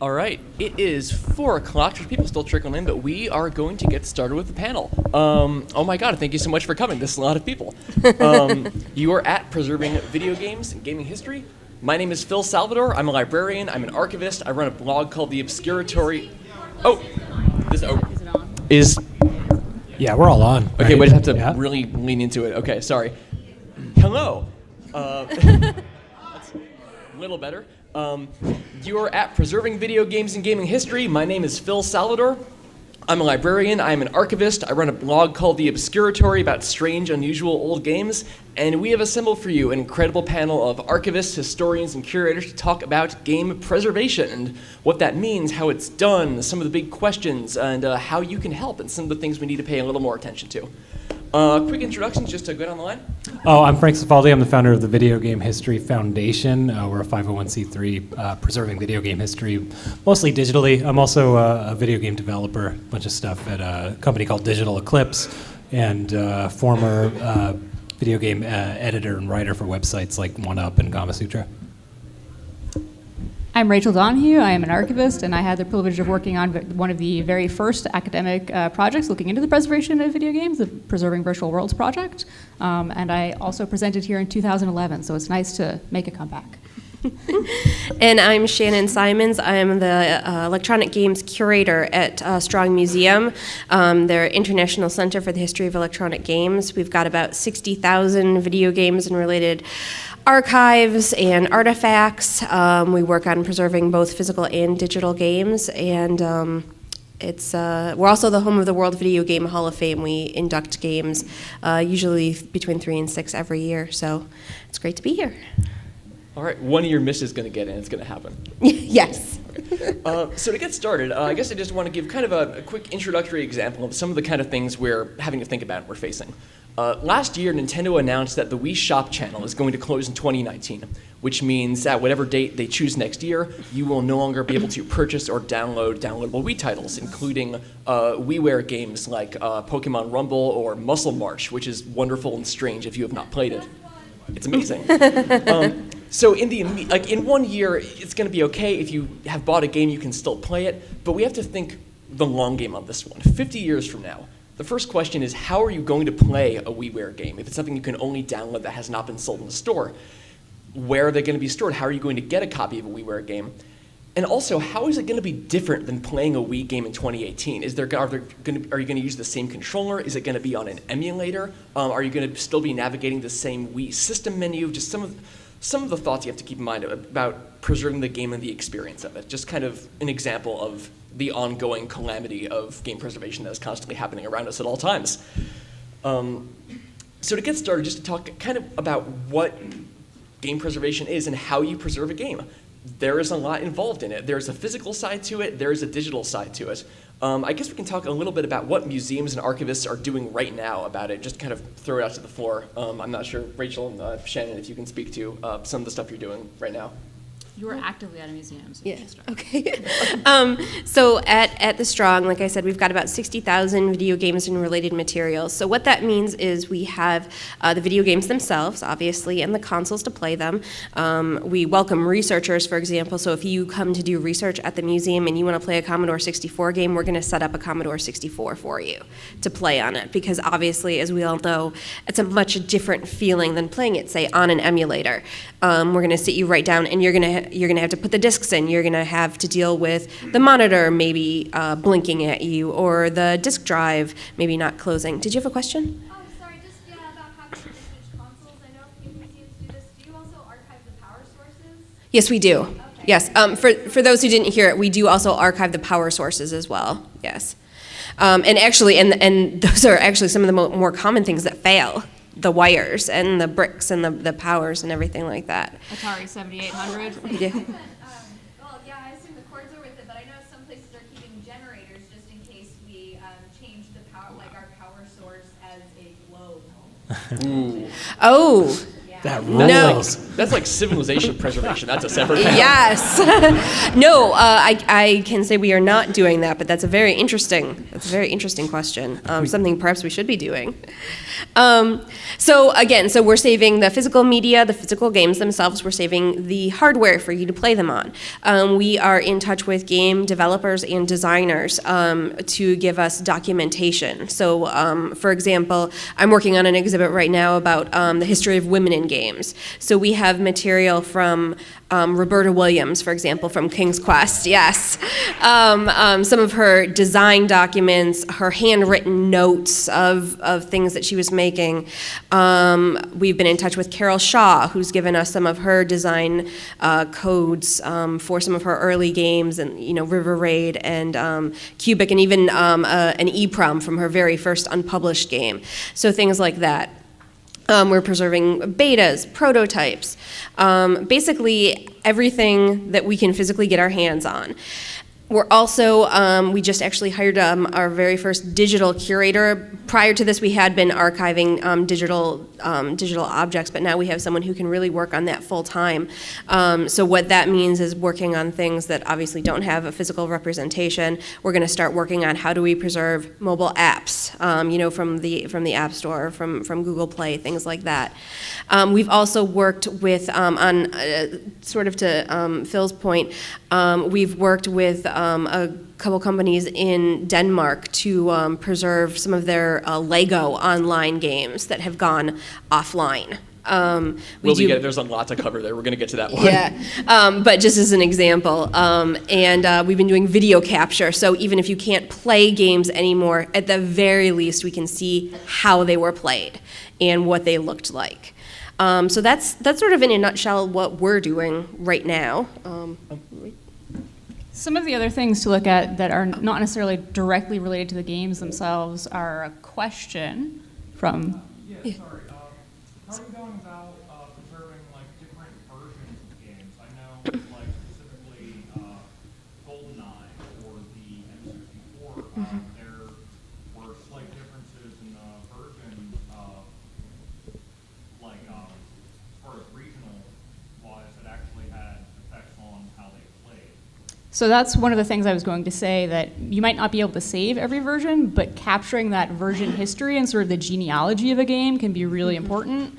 All right, it is 4 o'clock. There's people still trickling in, but we are going to get started with the panel. Oh my God, thank you so much for coming. This is a lot of people. You are at Preserving Video Games and Gaming History. My name is Phil Salvador. I'm a librarian. I'm an archivist. I run a blog called The Obscuratory. Oh, this Is it on? is. Yeah, we're all on. Okay, right? we just have to Yeah. really lean into it. Okay, sorry. Hello. That's a little better. You are at Preserving Video Games and Gaming History. My name is Phil Salvador. I'm a librarian. I'm an archivist. I run a blog called The Obscuratory about strange, unusual old games. And we have assembled for you an incredible panel of archivists, historians, and curators to talk about game preservation and what that means, how it's done, some of the big questions, and how you can help, and some of the things we need to pay a little more attention to. Quick introductions just to get on the line. Oh, I'm Frank Cifaldi. I'm the founder of the Video Game History Foundation. We're a 501c3 preserving video game history, mostly digitally. I'm also a video game developer, a bunch of stuff at a company called Digital Eclipse, and former video game editor and writer for websites like OneUp and Gamasutra. I'm Rachel Donahue. I am an archivist, and I had the privilege of working on one of the very first academic projects looking into the preservation of video games, the Preserving Virtual Worlds project. And I also presented here in 2011, so it's nice to make a comeback. And I'm Shannon Simons. I'm the electronic games curator at Strong Museum, their International Center for the History of Electronic Games. We've got about 60,000 video games and related archives and artifacts. We work on preserving both physical and digital games, and we're also the home of the World Video Game Hall of Fame. We induct games usually between 3 and 6 every year, so it's great to be here. All right, one of your misses is going to get in. It's going to happen. Yes. So to get started, I guess I just want to give kind of a quick introductory example of some of the kind of things we're having to think about and we're facing. Last year, Nintendo announced that the Wii Shop channel is going to close in 2019, which means at whatever date they choose next year, you will no longer be able to purchase or download downloadable Wii titles, including WiiWare games like Pokemon Rumble or Muscle March, which is wonderful and strange if you have not played it. It's amazing. So in 1 year, it's going to be okay. If you have bought a game, you can still play it. But we have to think the long game on this one. 50 years from now, the first question is, how are you going to play a WiiWare game if it's something you can only download that has not been sold in the store? Where are they going to be stored? How are you going to get a copy of a WiiWare game? And also, how is it going to be different than playing a Wii game in 2018? Are you going to use the same controller? Is it going to be on an emulator? Are you going to still be navigating the same Wii system menu? Just some of the thoughts you have to keep in mind about preserving the game and the experience of it. Just kind of an example of the ongoing calamity of game preservation that is constantly happening around us at all times. So to get started, just to talk kind of about what game preservation is and how you preserve a game. There is a lot involved in it. There's a physical side to it. There's a digital side to it. I guess we can talk a little bit about what museums and archivists are doing right now about it, just kind of throw it out to the floor. I'm not sure, Rachel and Shannon, if you can speak to some of the stuff you're doing right now. You are actively at a museum, so Yeah. Okay. So at the Strong, like I said, we've got about 60,000 video games and related materials. So what that means is we have the video games themselves, obviously, and the consoles to play them. We welcome researchers, for example. So if you come to do research at the museum and you want to play a Commodore 64 game, we're going to set up a Commodore 64 for you to play on it. Because obviously, as we all know, it's a much different feeling than playing it, say, on an emulator. We're going to sit you right down, and you're going to have to put the discs in. You're going to have to deal with the monitor maybe blinking at you, or the disk drive maybe not closing. Did you have a question? Oh, sorry, just about having vintage consoles. I know a few museums do this. Do you also archive the power sources? Yes, we do. Okay. Yes. For those who didn't hear it, we do also archive the power sources as well. Yes. And actually, and those are actually some of the more common things that fail. The wires and the bricks and the powers and everything like that. Atari 7800. Yeah. Well, yeah, I assume the cords are with it, but I know some places are keeping generators just in case we change the power, like our power source as a globe. Oh. Yeah. That No. rules. That's like civilization preservation. That's a separate thing. Yes. No, I can say we are not doing that, but that's a very interesting question. Something perhaps we should be doing. So we're saving the physical media, the physical games themselves. We're saving the hardware for you to play them on. We are in touch with game developers and designers to give us documentation. So, for example, I'm working on an exhibit right now about the history of women in games. So we have material from Roberta Williams, for example, from King's Quest, yes. Some of her design documents, her handwritten notes of things that she was making. We've been in touch with Carol Shaw, who's given us some of her design codes for some of her early games, and River Raid and Cubic, and even an EEPROM from her very first unpublished game. So things like that. We're preserving betas, prototypes, basically everything that we can physically get our hands on. We're also, we just actually hired our very first digital curator. Prior to this, we had been archiving digital objects, but now we have someone who can really work on that full time. So what that means is working on things that obviously don't have a physical representation. We're going to start working on how do we preserve mobile apps, from the App Store, from Google Play, things like that. We've also worked with, on sort of to Phil's point, we've worked with a couple companies in Denmark to preserve some of their Lego online games that have gone offline. There's a lot to cover there. We're going to get to that one. Yeah, but just as an example, and we've been doing video capture. So even if you can't play games anymore, at the very least we can see how they were played and what they looked like. So that's sort of in a nutshell what we're doing right now. Some of the other things to look at that are not necessarily directly related to the games themselves are a question from... Yeah, sorry. How are you going about preserving different versions of games? I know specifically GoldenEye or the N64, there were slight differences in the version as far as regional wise that actually had effects on how they played. So that's one of the things I was going to say, that you might not be able to save every version, but capturing that version history and sort of the genealogy of a game can be really important,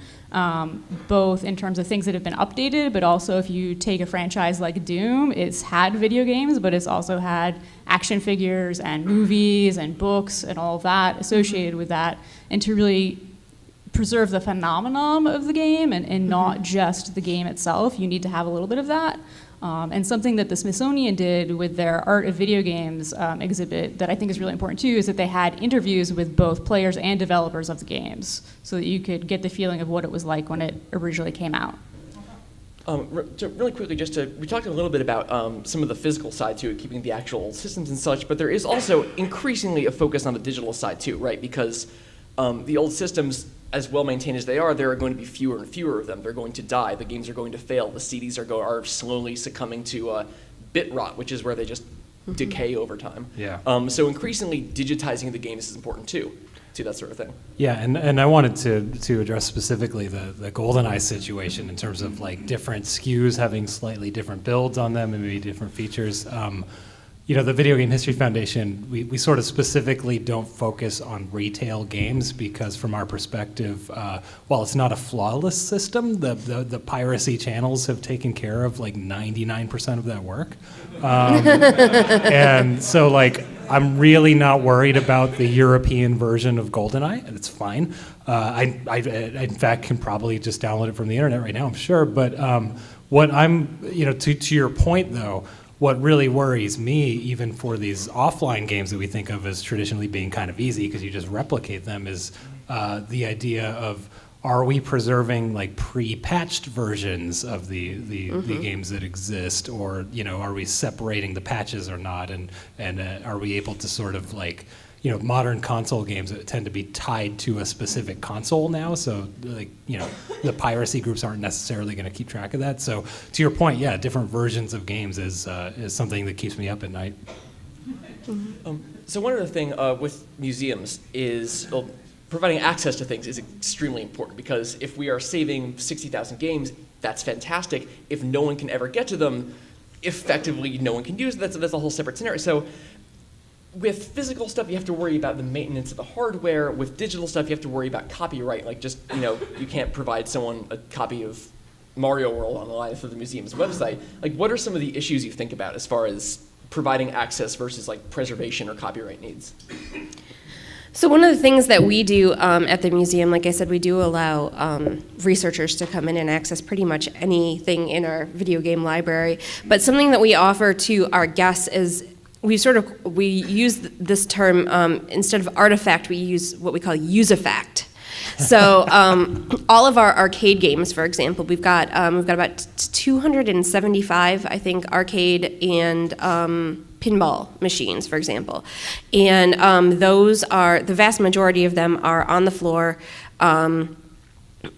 both in terms of things that have been updated, but also if you take a franchise like Doom, it's had video games, but it's also had action figures and movies and books and all of that associated with that, and to really preserve the phenomenon of the game and not just the game itself, you need to have a little bit of that. And something that the Smithsonian did with their Art of Video Games exhibit that I think is really important too is that they had interviews with both players and developers of the games so that you could get the feeling of what it was like when it originally came out. Really quickly, we talked a little bit about some of the physical side to it, keeping the actual systems and such, but there is also increasingly a focus on the digital side too, right? Because the old systems, as well maintained as they are, there are going to be fewer and fewer of them. They're going to die. The games are going to fail. The CDs are slowly succumbing to bit rot, which is where they just decay over time. Yeah. So increasingly, digitizing the games is important too, to that sort of thing. Yeah, and I wanted to address specifically the GoldenEye situation in terms of different SKUs having slightly different builds on them and maybe different features. The Video Game History Foundation, we sort of specifically don't focus on retail games because from our perspective, while it's not a flawless system, the piracy channels have taken care of 99% of that work. And so I'm really not worried about the European version of GoldenEye, and it's fine. I in fact can probably just download it from the internet right now, I'm sure. But what I'm, to your point though, what really worries me, even for these offline games that we think of as traditionally being kind of easy because you just replicate them, is the idea of, are we preserving pre-patched versions of the games that exist, or are we separating the patches or not, and are we able to sort of modern console games that tend to be tied to a specific console now, so the piracy groups aren't necessarily going to keep track of that. So to your point, yeah, different versions of games is something that keeps me up at night. So one other thing with museums is, providing access to things is extremely important, because if we are saving 60,000 games, that's fantastic. If no one can ever get to them, effectively no one can use it. That's a whole separate scenario. So with physical stuff, you have to worry about the maintenance of the hardware. With digital stuff, you have to worry about copyright. Like, just, you can't provide someone a copy of Mario World online through the museum's website. Like, what are some of the issues you think about as far as providing access versus like preservation or copyright needs? So one of the things that we do at the museum, like I said, we do allow researchers to come in and access pretty much anything in our video game library. But something that we offer to our guests is we use this term, instead of artifact, we use what we call use-a-fact. So all of our arcade games, for example, we've got about 275, I think, arcade and pinball machines, for example, and those are, the vast majority of them are on the floor.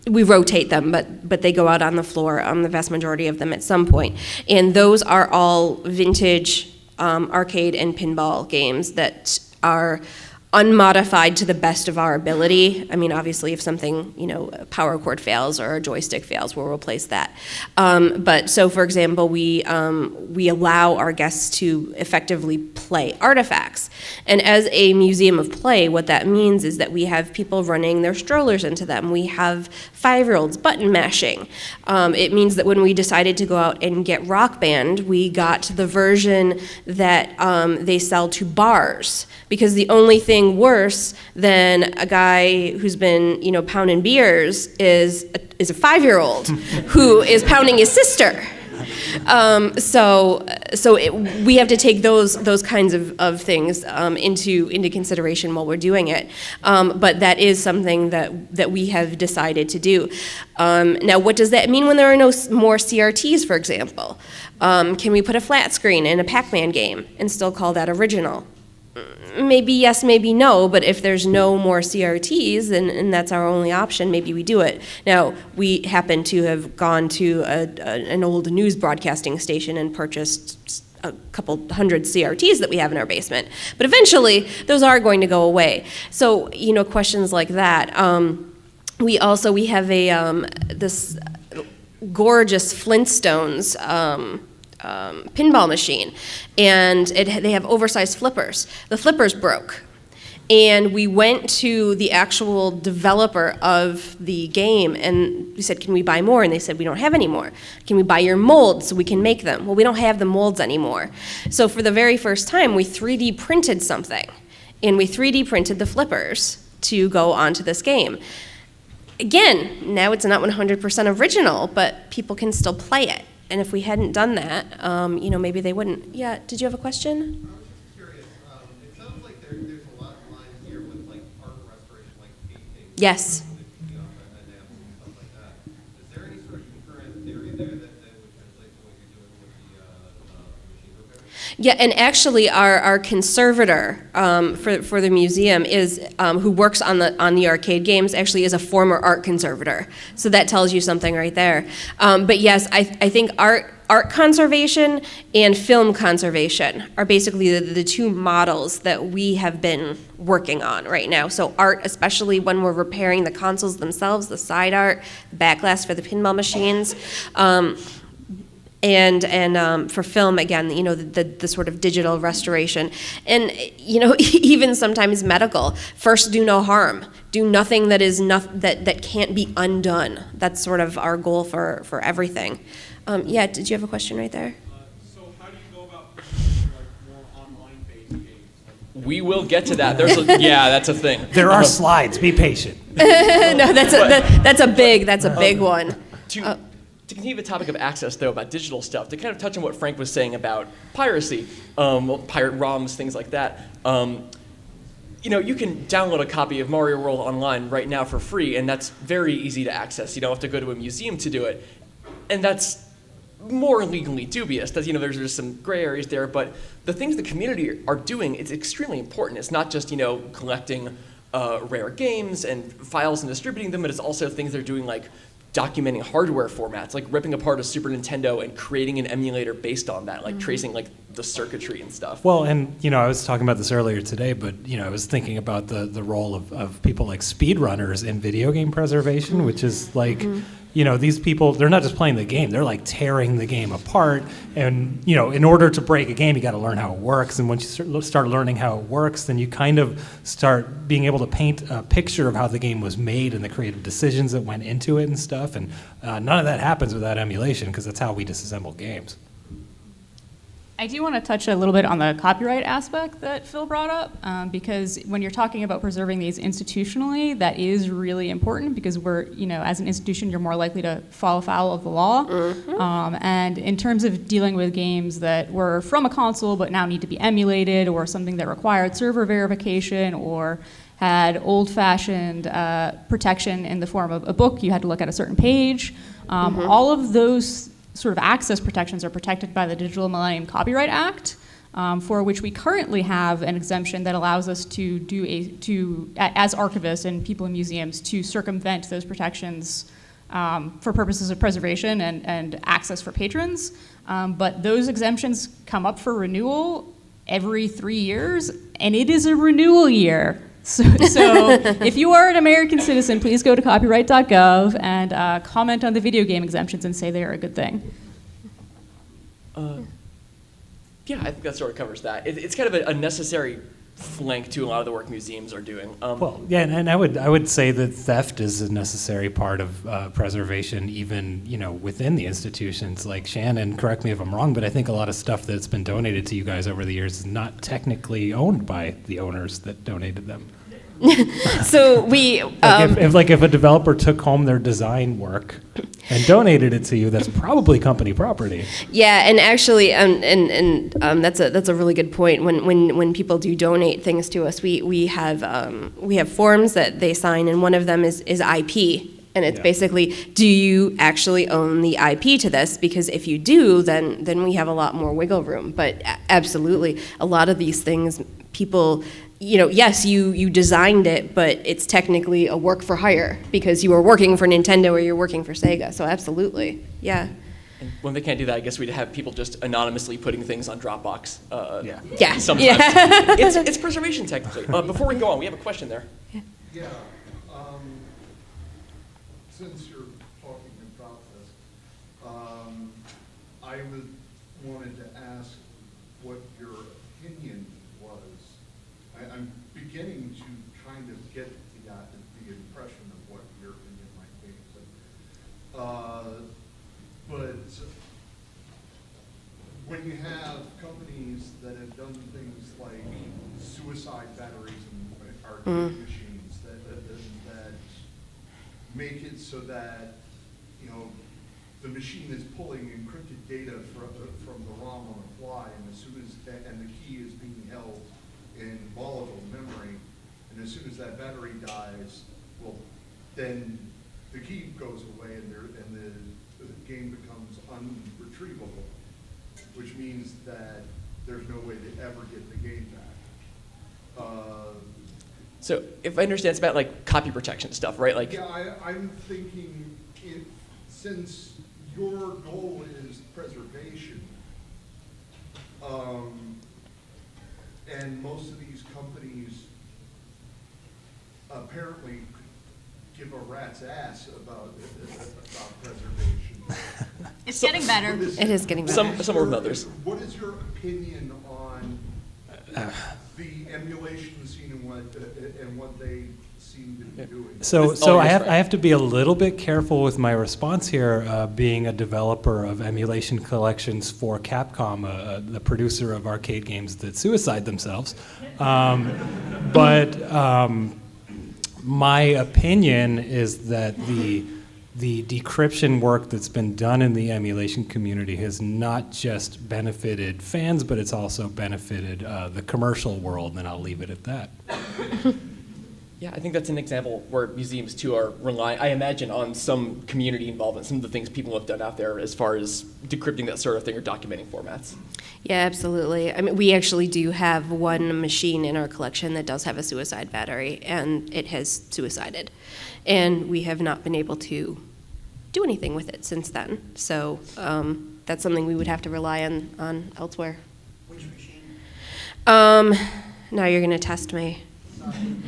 We rotate them, but they go out on the floor, the vast majority of them at some point, and those are all vintage arcade and pinball games that are unmodified to the best of our ability. I mean, obviously, if something, a power cord fails or a joystick fails, we'll replace that. But so, for example, we allow our guests to effectively play artifacts. And as a museum of play, what that means is that we have people running their strollers into them. We have 5-year-olds button mashing. It means that when we decided to go out and get Rock Band, we got the version that they sell to bars, because the only thing worse than a guy who's been, pounding beers is a 5-year-old who is pounding his sister. We have to take those kinds of things into consideration while we're doing it. But that is something that we have decided to do. Now, what does that mean when there are no more CRTs, for example? Can we put a flat screen in a Pac-Man game and still call that original? Maybe yes, maybe no, but if there's no more CRTs and that's our only option, maybe we do it. Now, we happen to have gone to an old news broadcasting station and purchased a couple hundred CRTs that we have in our basement. But eventually, those are going to go away. So, questions like that. We have this gorgeous Flintstones pinball machine, and they have oversized flippers. The flippers broke, and we went to the actual developer of the game and we said, can we buy more? And they said, we don't have any more. Can we buy your molds so we can make them? Well, we don't have the molds anymore. So for the very first time, we 3D printed something, and we 3D printed the flippers to go onto this game. Again, now it's not 100% original, but people can still play it. And if we hadn't done that, maybe they wouldn't. Yeah, did you have a question? I was just curious. It sounds like there's a lot of lines here with like art restoration, like painting. Yes. And stuff like that. Is there any sort of concurrent theory there that would translate to what you're doing with the machine repair? Yeah, and actually, our conservator for the museum is who works on the arcade games. Actually, is a former art conservator. So that tells you something right there. But yes, I think art conservation and film conservation are basically the two models that we have been working on right now. So art, especially when we're repairing the consoles themselves, the side art, backglass for the pinball machines. And for film, again, the sort of digital restoration. And, even sometimes medical. First, do no harm. Do nothing that is that can't be undone. That's sort of our goal for everything. Yeah, did you have a question right there? So how do you go about producing more online-based games? We will get to that. That's a thing. There are slides. Be patient. No, that's a big one. To continue the topic of access, though, about digital stuff, to kind of touch on what Frank was saying about piracy, pirate ROMs, things like that. You can download a copy of Mario World online right now for free, and that's very easy to access. You don't have to go to a museum to do it, and that's more legally dubious. There's some gray areas there, but the things the community are doing, it's extremely important. It's not just collecting rare games and files and distributing them, but it's also things they're doing like documenting hardware formats, like ripping apart a Super Nintendo and creating an emulator based on that, like tracing like the circuitry and stuff. Well, and I was talking about this earlier today, but I was thinking about the role of people like speedrunners in video game preservation, which is like, these people, they're not just playing the game, they're like tearing the game apart. And in order to break a game, you got to learn how it works. And once you start learning how it works, then you kind of start being able to paint a picture of how the game was made and the creative decisions that went into it and stuff. And none of that happens without emulation, because that's how we disassemble games. I do want to touch a little bit on the copyright aspect that Phil brought up, because when you're talking about preserving these institutionally, that is really important, because we're, as an institution, you're more likely to fall afoul of the law. And in terms of dealing with games that were from a console but now need to be emulated, or something that required server verification, or had old-fashioned protection in the form of a book, you had to look at a certain page. All of those sort of access protections are protected by the Digital Millennium Copyright Act, for which we currently have an exemption that allows us to as archivists and people in museums, to circumvent those protections for purposes of preservation and access for patrons. But those exemptions come up for renewal every 3 years, and it is a renewal year. So if you are an American citizen, please go to copyright.gov and comment on the video game exemptions and say they are a good thing. Yeah, I think that sort of covers that. It's kind of a necessary flank to a lot of the work museums are doing. Well, yeah, and I would say that theft is a necessary part of preservation, even within the institutions. Like Shannon, correct me if I'm wrong, but I think a lot of stuff that's been donated to you guys over the years is not technically owned by the owners that donated them. So we, if a developer took home their design work and donated it to you, that's probably company property. yeah, and actually, that's a really good point. When people do donate things to us, we have forms that they sign, and one of them is IP. And it's basically, do you actually own the IP to this? Because if you do, then we have a lot more wiggle room. But absolutely, a lot of these things, people, yes, you designed it, but it's technically a work for hire because you were working for Nintendo or you're working for Sega. So absolutely, yeah. And when they can't do that, I guess we'd have people just anonymously putting things on Dropbox. Yeah. Sometimes. Yeah. It's preservation technically. Before we go on, we have a question there. Yeah, since you're talking about this, I wanted to ask what your opinion was. I'm beginning to kind of get the impression of what your opinion might be. But when you have companies that have done things like suicide batteries and arcade machines that make it so that the machine is pulling encrypted data from the ROM on the fly, and the key is being held in volatile memory, and as soon as that battery dies, well, then the key goes away and the game becomes unretrievable, which means that there's no way to ever get the game back. So if I understand, it's about like copy protection stuff, right? Like, yeah, I'm thinking since your goal is preservation, and most of these companies apparently give a rat's ass about preservation. It's getting better. It is getting better. some more than others. What is your opinion on the emulation scene and what they seem to be doing? So I have to be a little bit careful with my response here, being a developer of emulation collections for Capcom, the producer of arcade games that suicide themselves. But my opinion is that the decryption work that's been done in the emulation community has not just benefited fans, but it's also benefited the commercial world, and I'll leave it at that. Yeah, I think that's an example where museums too are relying, I imagine, on some community involvement, some of the things people have done out there as far as decrypting that sort of thing or documenting formats. Yeah, absolutely. I mean, we actually do have one machine in our collection that does have a suicide battery, and it has suicided. And we have not been able to do anything with it since then. So that's something we would have to rely on elsewhere. Now you're gonna test me.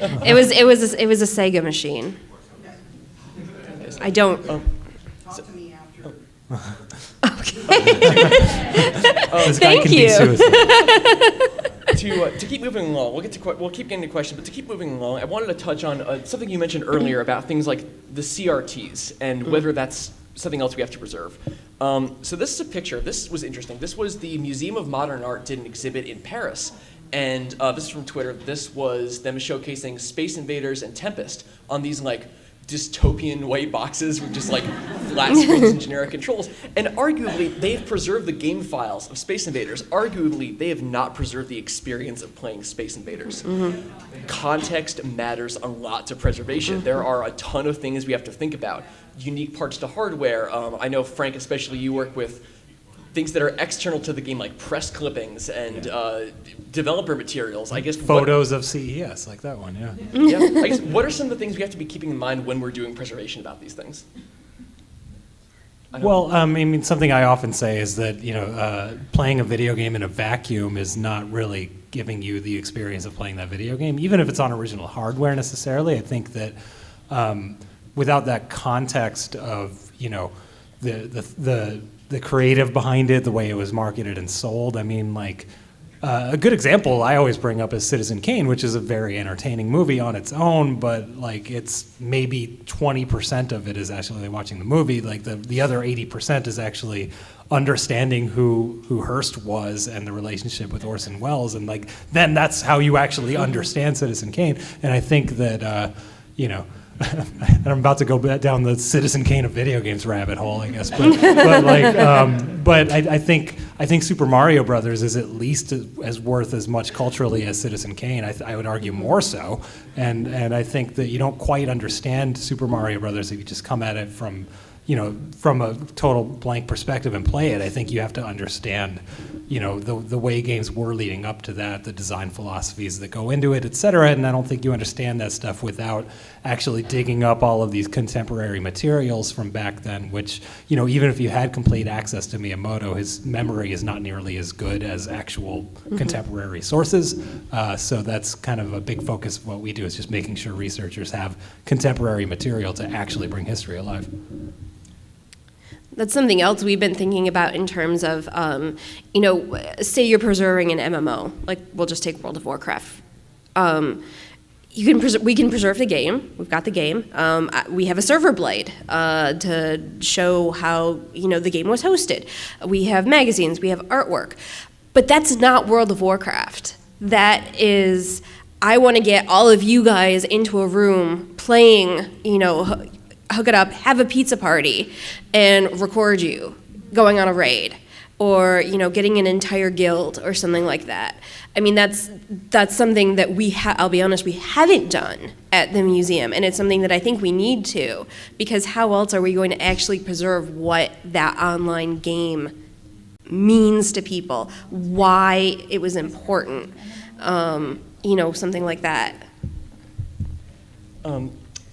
It was a Sega machine. I don't. Talk to me after. This guy Thank can you. be suicidal. To keep moving along, we'll keep getting to questions, but to keep moving along, I wanted to touch on something you mentioned earlier about things like the CRTs and whether that's something else we have to preserve. So this is a picture. This was interesting. This was the Museum of Modern Art did an exhibit in Paris, and this is from Twitter. This was them showcasing Space Invaders and Tempest on these like dystopian white boxes with just like flat screens and generic controls. And arguably, they've preserved the game files of Space Invaders. Arguably, they have not preserved the experience of playing Space Invaders. Context matters a lot to preservation. There are a ton of things we have to think about. Unique parts to hardware. I know, Frank, especially you work with things that are external to the game, like press clippings and developer materials. I guess Photos of CES, like that one, yeah. yeah. I guess what are some of the things we have to be keeping in mind when we're doing preservation about these things? Well, I mean, something I often say is that, playing a video game in a vacuum is not really giving you the experience of playing that video game, even if it's on original hardware necessarily. I think that without that context of, the creative behind it, the way it was marketed and sold, I mean, like, a good example I always bring up is Citizen Kane, which is a very entertaining movie on its own, but like it's maybe 20% of it is actually watching the movie. Like the other 80% is actually understanding who Hearst was and the relationship with Orson Welles, and like then that's how you actually understand Citizen Kane. And I think that and I'm about to go down the Citizen Kane of video games rabbit hole, I guess. But I think Super Mario Brothers is at least as worth as much culturally as Citizen Kane. I would argue more so. And I think that you don't quite understand Super Mario Brothers if you just come at it from a total blank perspective and play it. I think you have to understand, the way games were leading up to that, the design philosophies that go into it, et cetera. And I don't think you understand that stuff without actually digging up all of these contemporary materials from back then, which, even if you had complete access to Miyamoto, his memory is not nearly as good as actual contemporary sources. So that's kind of a big focus of what we do, is just making sure researchers have contemporary material to actually bring history alive. That's something else we've been thinking about in terms of, say you're preserving an MMO, like we'll just take World of Warcraft. We can preserve the game. We've got the game. We have a server blade to show how the game was hosted. We have magazines. We have artwork, but that's not World of Warcraft. That is, I want to get all of you guys into a room playing, hook it up, have a pizza party, and record you going on a raid, or getting an entire guild or something like that. I mean, that's something that I'll be honest, we haven't done at the museum, and it's something that I think we need to, because how else are we going to actually preserve what that online game means to people, why it was important, something like that.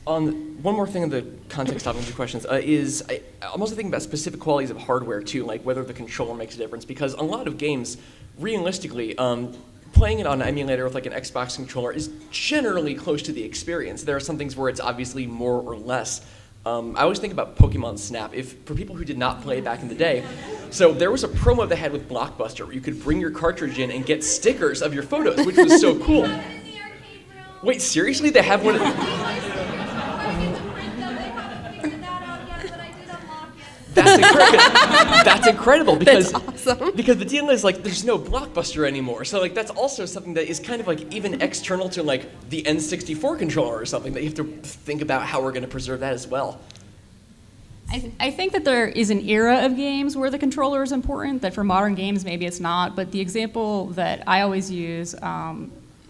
On one more thing in the context topic of your questions I'm also thinking about specific qualities of hardware too, like whether the controller makes a difference, because a lot of games, realistically, playing it on an emulator with like an Xbox controller is generally close to the experience. There are some things where it's obviously more or less. I always think about Pokemon Snap. For people who did not play back in the day, so there was a promo they had with Blockbuster where you could bring your cartridge in and get stickers of your photos, which was so cool. Wait, seriously? They have one? That's incredible because That's awesome. Because the deal is like there's no Blockbuster anymore. So like that's also something that is kind of like even external to like the N64 controller or something that you have to think about how we're going to preserve that as well. I think that there is an era of games where the controller is important, that for modern games maybe it's not, but the example that I always use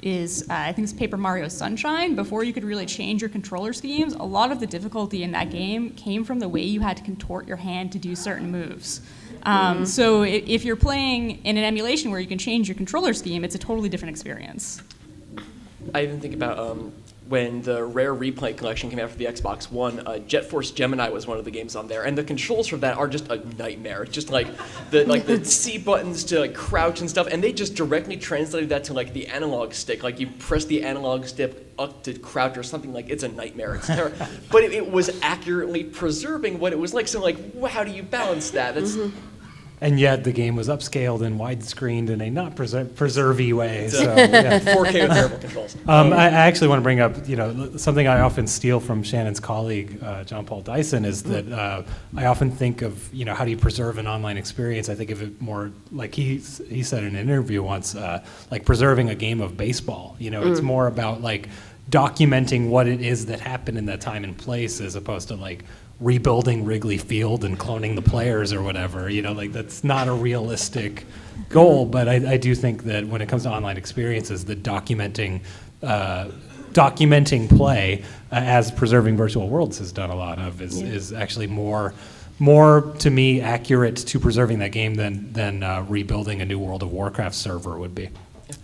is, I think it's Paper Mario Sunshine. Before you could really change your controller schemes, a lot of the difficulty in that game came from the way you had to contort your hand to do certain moves. So if you're playing in an emulation where you can change your controller scheme, it's a totally different experience. I even think about when the Rare Replay collection came out for the Xbox One, Jet Force Gemini was one of the games on there, and the controls for that are just a nightmare. It's just like the C buttons to like crouch and stuff, and they just directly translated that to like the analog stick. Like you press the analog stick up to crouch or something, like it's a nightmare. It's terrible. But it was accurately preserving what it was like. So like, how do you balance that? That's And yet the game was upscaled and widescreened in a not preservey way. So, yeah. 4K with terrible controls. I actually want to bring up, something I often steal from Shannon's colleague, John Paul Dyson, is that I often think of, how do you preserve an online experience? I think of it more like he said in an interview once, like preserving a game of baseball. It's more about like documenting what it is that happened in that time and place, as opposed to like rebuilding Wrigley Field and cloning the players or whatever. Like that's not a realistic goal, but I do think that when it comes to online experiences, the documenting play, as Preserving Virtual Worlds has done a lot of, is actually more to me accurate to preserving that game than rebuilding a new World of Warcraft server would be.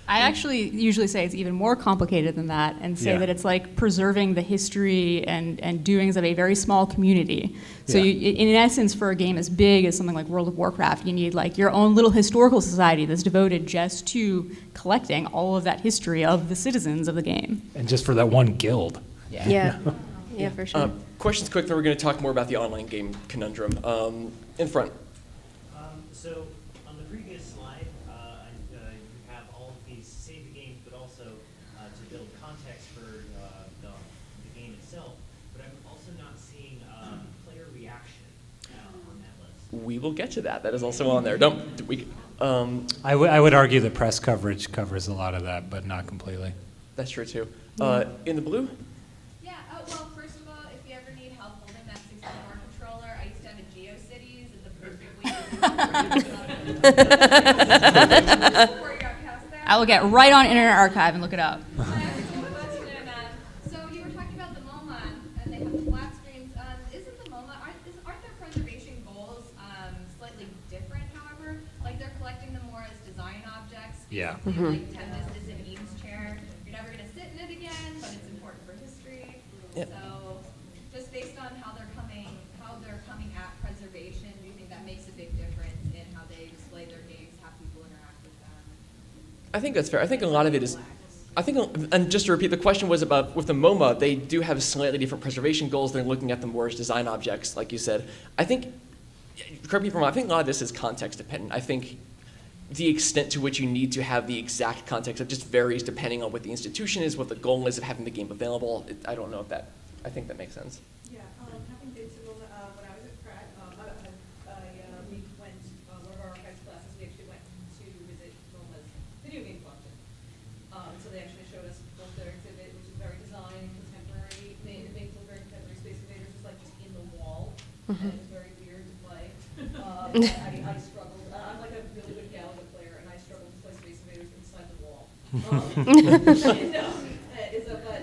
I actually usually say it's even more complicated than that, and say that it's like preserving the history and doings of a very small community. So in essence, for a game as big as something like World of Warcraft, you need like your own little historical society that's devoted just to collecting all of that history of the citizens of the game. And just for that one guild. Yeah, for sure. Questions quick, then we're going to talk more about the online game conundrum. In front. So on the previous slide, you have all of these save the games, but also to build context for the game itself. But I'm also not seeing player reaction on that list. We will get to that. That is also on there. I would argue that press coverage covers a lot of that, but not completely. That's true too. In the blue? Yeah, well, first of all, if you ever need help holding that 64 controller, I used to have a GeoCities and the perfect way before you got past that. I will get right on Internet Archive and look it up. So you were talking about the MoMA, and they have the flat screens. Isn't the MoMA, aren't their preservation goals slightly different, however? Like they're collecting them more as design objects. Yeah. Like Tempest is an Eames chair. You're never going to sit in it again, but it's important for history. Yep. So just based on how they're coming at preservation, do you think that makes a big difference in how they display their games, how people interact with them? I think that's fair. I think a lot of it is, and just to repeat, the question was about, with the MoMA, they do have slightly different preservation goals. They're looking at them more as design objects, like you said. I think, correct me if I'm wrong, I think a lot of this is context dependent. I think the extent to which you need to have the exact context, it just varies depending on what the institution is, what the goal is of having the game available. I don't know if that, I think that makes sense. Yeah, having been to when I was at Pratt, we went, one of our archives classes, we actually went to visit MoMA's video game collection. So they actually showed us both their exhibit, which is very design, contemporary, made look very contemporary. Space Invaders was like just in the wall, and it was very weird to play. I struggled. I'm like a really good Galaga player, and I struggled to play Space Invaders inside the wall. But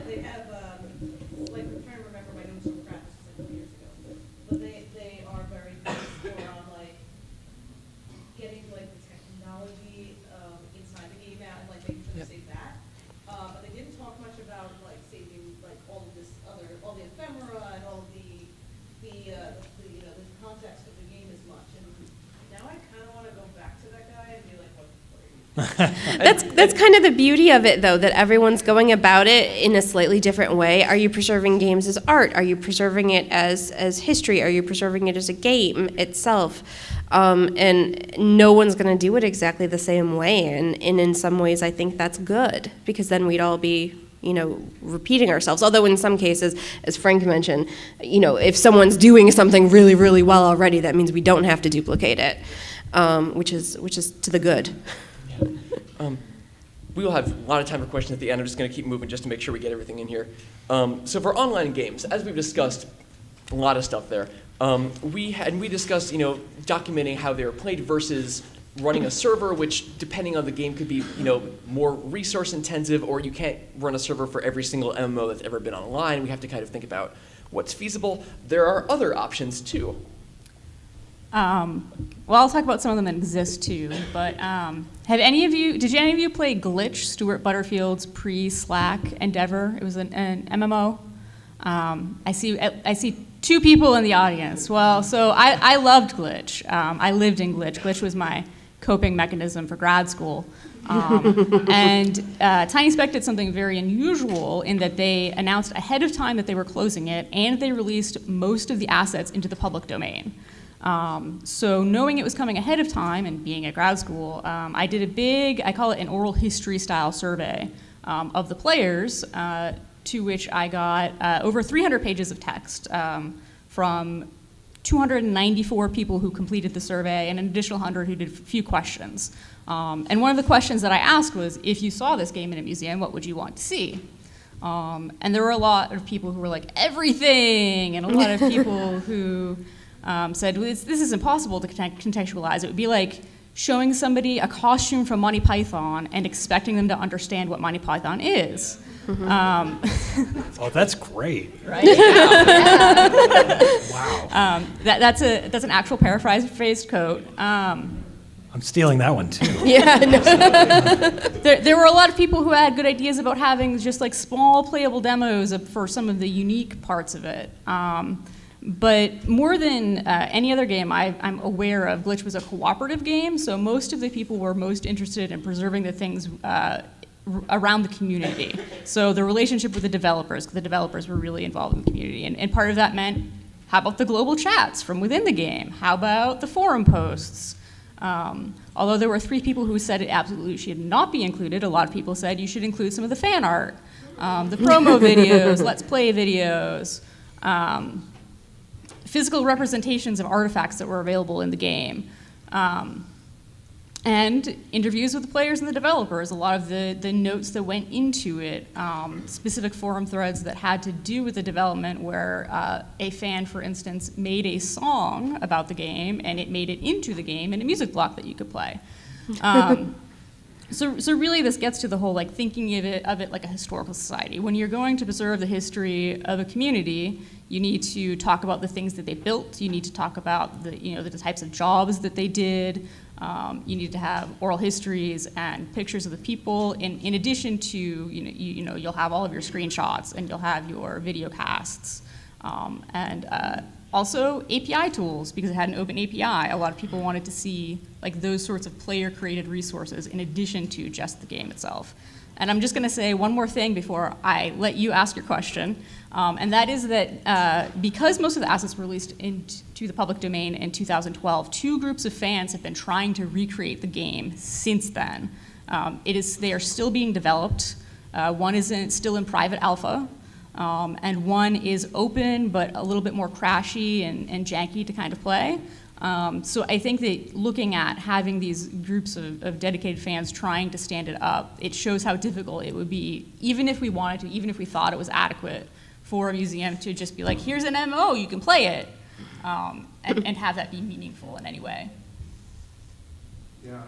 they have, like, I'm trying to remember my notes from Pratt, this was like 2 years ago. But they are very focused on like getting like the technology inside the game out and like making sure they save that. But they didn't talk much about like saving like all of this all the ephemera and all the context of the game as much. And now I kind of want to go back to that guy and be like, what are you? That's kind of the beauty of it, though, that everyone's going about it in a slightly different way. Are you preserving games as art? Are you preserving it as history? Are you preserving it as a game itself? And no one's going to do it exactly the same way. And in some ways, I think that's good, because then we'd all be, repeating ourselves. Although in some cases, as Frank mentioned, if someone's doing something really, really well already, that means we don't have to duplicate it, which is to the good. We will have a lot of time for questions at the end. I'm just going to keep moving just to make sure we get everything in here. So for online games, as we've discussed, a lot of stuff there. We discussed, documenting how they were played versus running a server, which, depending on the game, could be, more resource intensive, or you can't run a server for every single MMO that's ever been online. We have to kind of think about what's feasible. There are other options too. Well, I'll talk about some of them that exist too. But did any of you play Glitch, Stuart Butterfield's pre-Slack endeavor? It was an MMO. I see 2 people in the audience. Well, so I loved Glitch. I lived in Glitch. Glitch was my coping mechanism for grad school. And Tiny Speck did something very unusual in that they announced ahead of time that they were closing it, and they released most of the assets into the public domain. So knowing it was coming ahead of time and being at grad school, I did a big, I call it an oral history style survey of the players, to which I got over 300 pages of text from 294 people who completed the survey and an additional 100 who did a few questions. And one of the questions that I asked was, if you saw this game in a museum, what would you want to see? And there were a lot of people who were like, everything, and a lot of people who said, well, this is impossible to contextualize. It would be like showing somebody a costume from Monty Python and expecting them to understand what Monty Python is. Oh, that's great. Right? Wow. That's an actual paraphrased quote. I'm stealing that one too. Yeah, no. There were a lot of people who had good ideas about having just like small playable demos for some of the unique parts of it. But more than any other game I'm aware of, Glitch was a cooperative game, so most of the people were most interested in preserving the things around the community. So the relationship with the developers, because the developers were really involved in the community. And part of that meant, how about the global chats from within the game? How about the forum posts? Although there were 3 people who said it absolutely should not be included, a lot of people said you should include some of the fan art, the promo videos, let's play videos, physical representations of artifacts that were available in the game, and interviews with the players and the developers, a lot of the notes that went into it, specific forum threads that had to do with the development where a fan, for instance, made a song about the game and it made it into the game in a music block that you could play. So really this gets to the whole like thinking of it like a historical society. When you're going to preserve the history of a community, you need to talk about the things that they built. You need to talk about the types of jobs that they did. You need to have oral histories and pictures of the people. In addition to you'll have all of your screenshots and you'll have your video casts, and also API tools, because it had an open API. A lot of people wanted to see like those sorts of player-created resources in addition to just the game itself. And I'm just going to say one more thing before I let you ask your question, and that is that because most of the assets were released into the public domain in 2012, 2 groups of fans have been trying to recreate the game since then. They are still being developed. One is still in private alpha, and one is open but a little bit more crashy and janky to kind of play. So I think that looking at having these groups of dedicated fans trying to stand it up, it shows how difficult it would be, even if we wanted to, even if we thought it was adequate for a museum to just be like, here's an MO, you can play it, and have that be meaningful in any way. Yeah,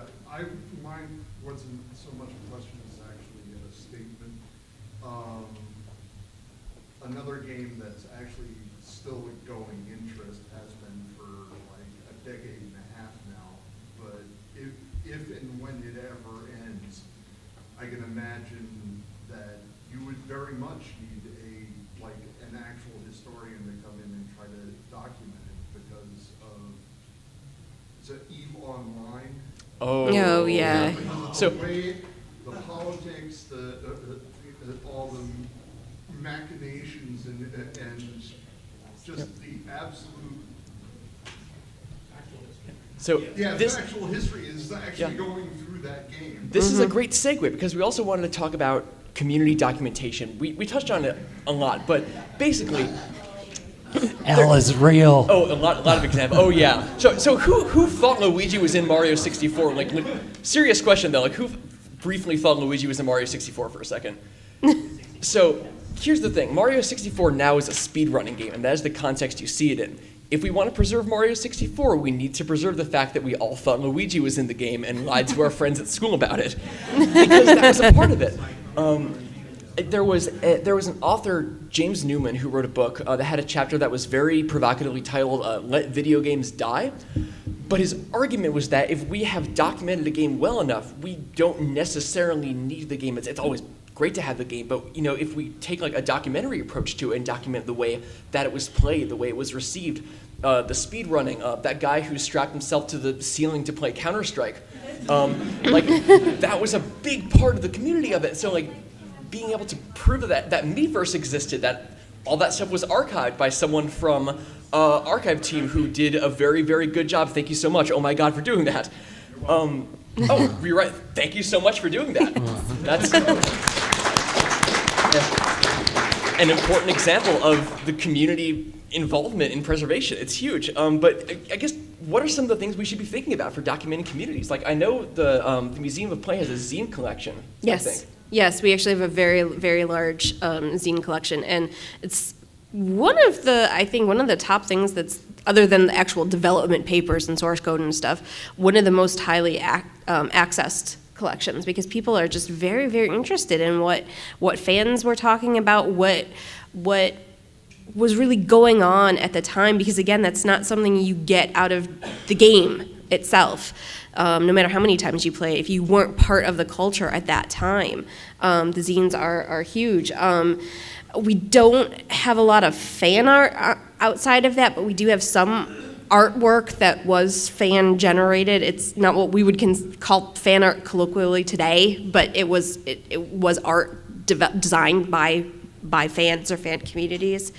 mine wasn't so much a question as actually a statement. Another game that's actually still a going interest has been for like a decade and a half now, but if and when it ever ends, I can imagine that you would very much need an actual historian to come in and try to document it because of, is it EVE Online? Oh yeah. So The way, the politics, all the machinations and just the absolute. So Yeah, this the actual history is actually going through that game. This is a great segue because we also wanted to talk about community documentation. We touched on it a lot, but basically. L is real. Oh, a lot of examples. Oh yeah. So who thought Luigi was in Mario 64? Like serious question though. Like who briefly thought Luigi was in Mario 64 for a second? So here's the thing. Mario 64 now is a speedrunning game, and that is the context you see it in. If we want to preserve Mario 64, we need to preserve the fact that we all thought Luigi was in the game and lied to our friends at school about it, because that was a part of it. there was an author, James Newman, who wrote a book that had a chapter that was very provocatively titled "Let Video Games Die." But his argument was that if we have documented a game well enough, we don't necessarily need the game. It's always great to have the game, but if we take like a documentary approach to it and document the way that it was played, the way it was received, the speed running, that guy who strapped himself to the ceiling to play Counter-Strike, like that was a big part of the community of it. So like being able to prove that Miiverse existed, that all that stuff was archived by someone from archive team who did a very, very good job. Thank you so much. Oh my God, for doing that. Oh, you're right. Thank you so much for doing that. That's an important example of the community involvement in preservation. It's huge. But I guess, what are some of the things we should be thinking about for documenting communities? Like, I know the Museum of Play has a zine collection, Yes. I think. Yes, we actually have a very, very large zine collection, and it's one of the top things that's, other than the actual development papers and source code and stuff, one of the most highly accessed collections, because people are just very, very interested in what fans were talking about, what was really going on at the time, because again, that's not something you get out of the game itself. No matter how many times you play, if you weren't part of the culture at that time, the zines are huge. We don't have a lot of fan art outside of that, but we do have some artwork that was fan generated. It's not what we would call fan art colloquially today, but it was art designed by fans or fan communities.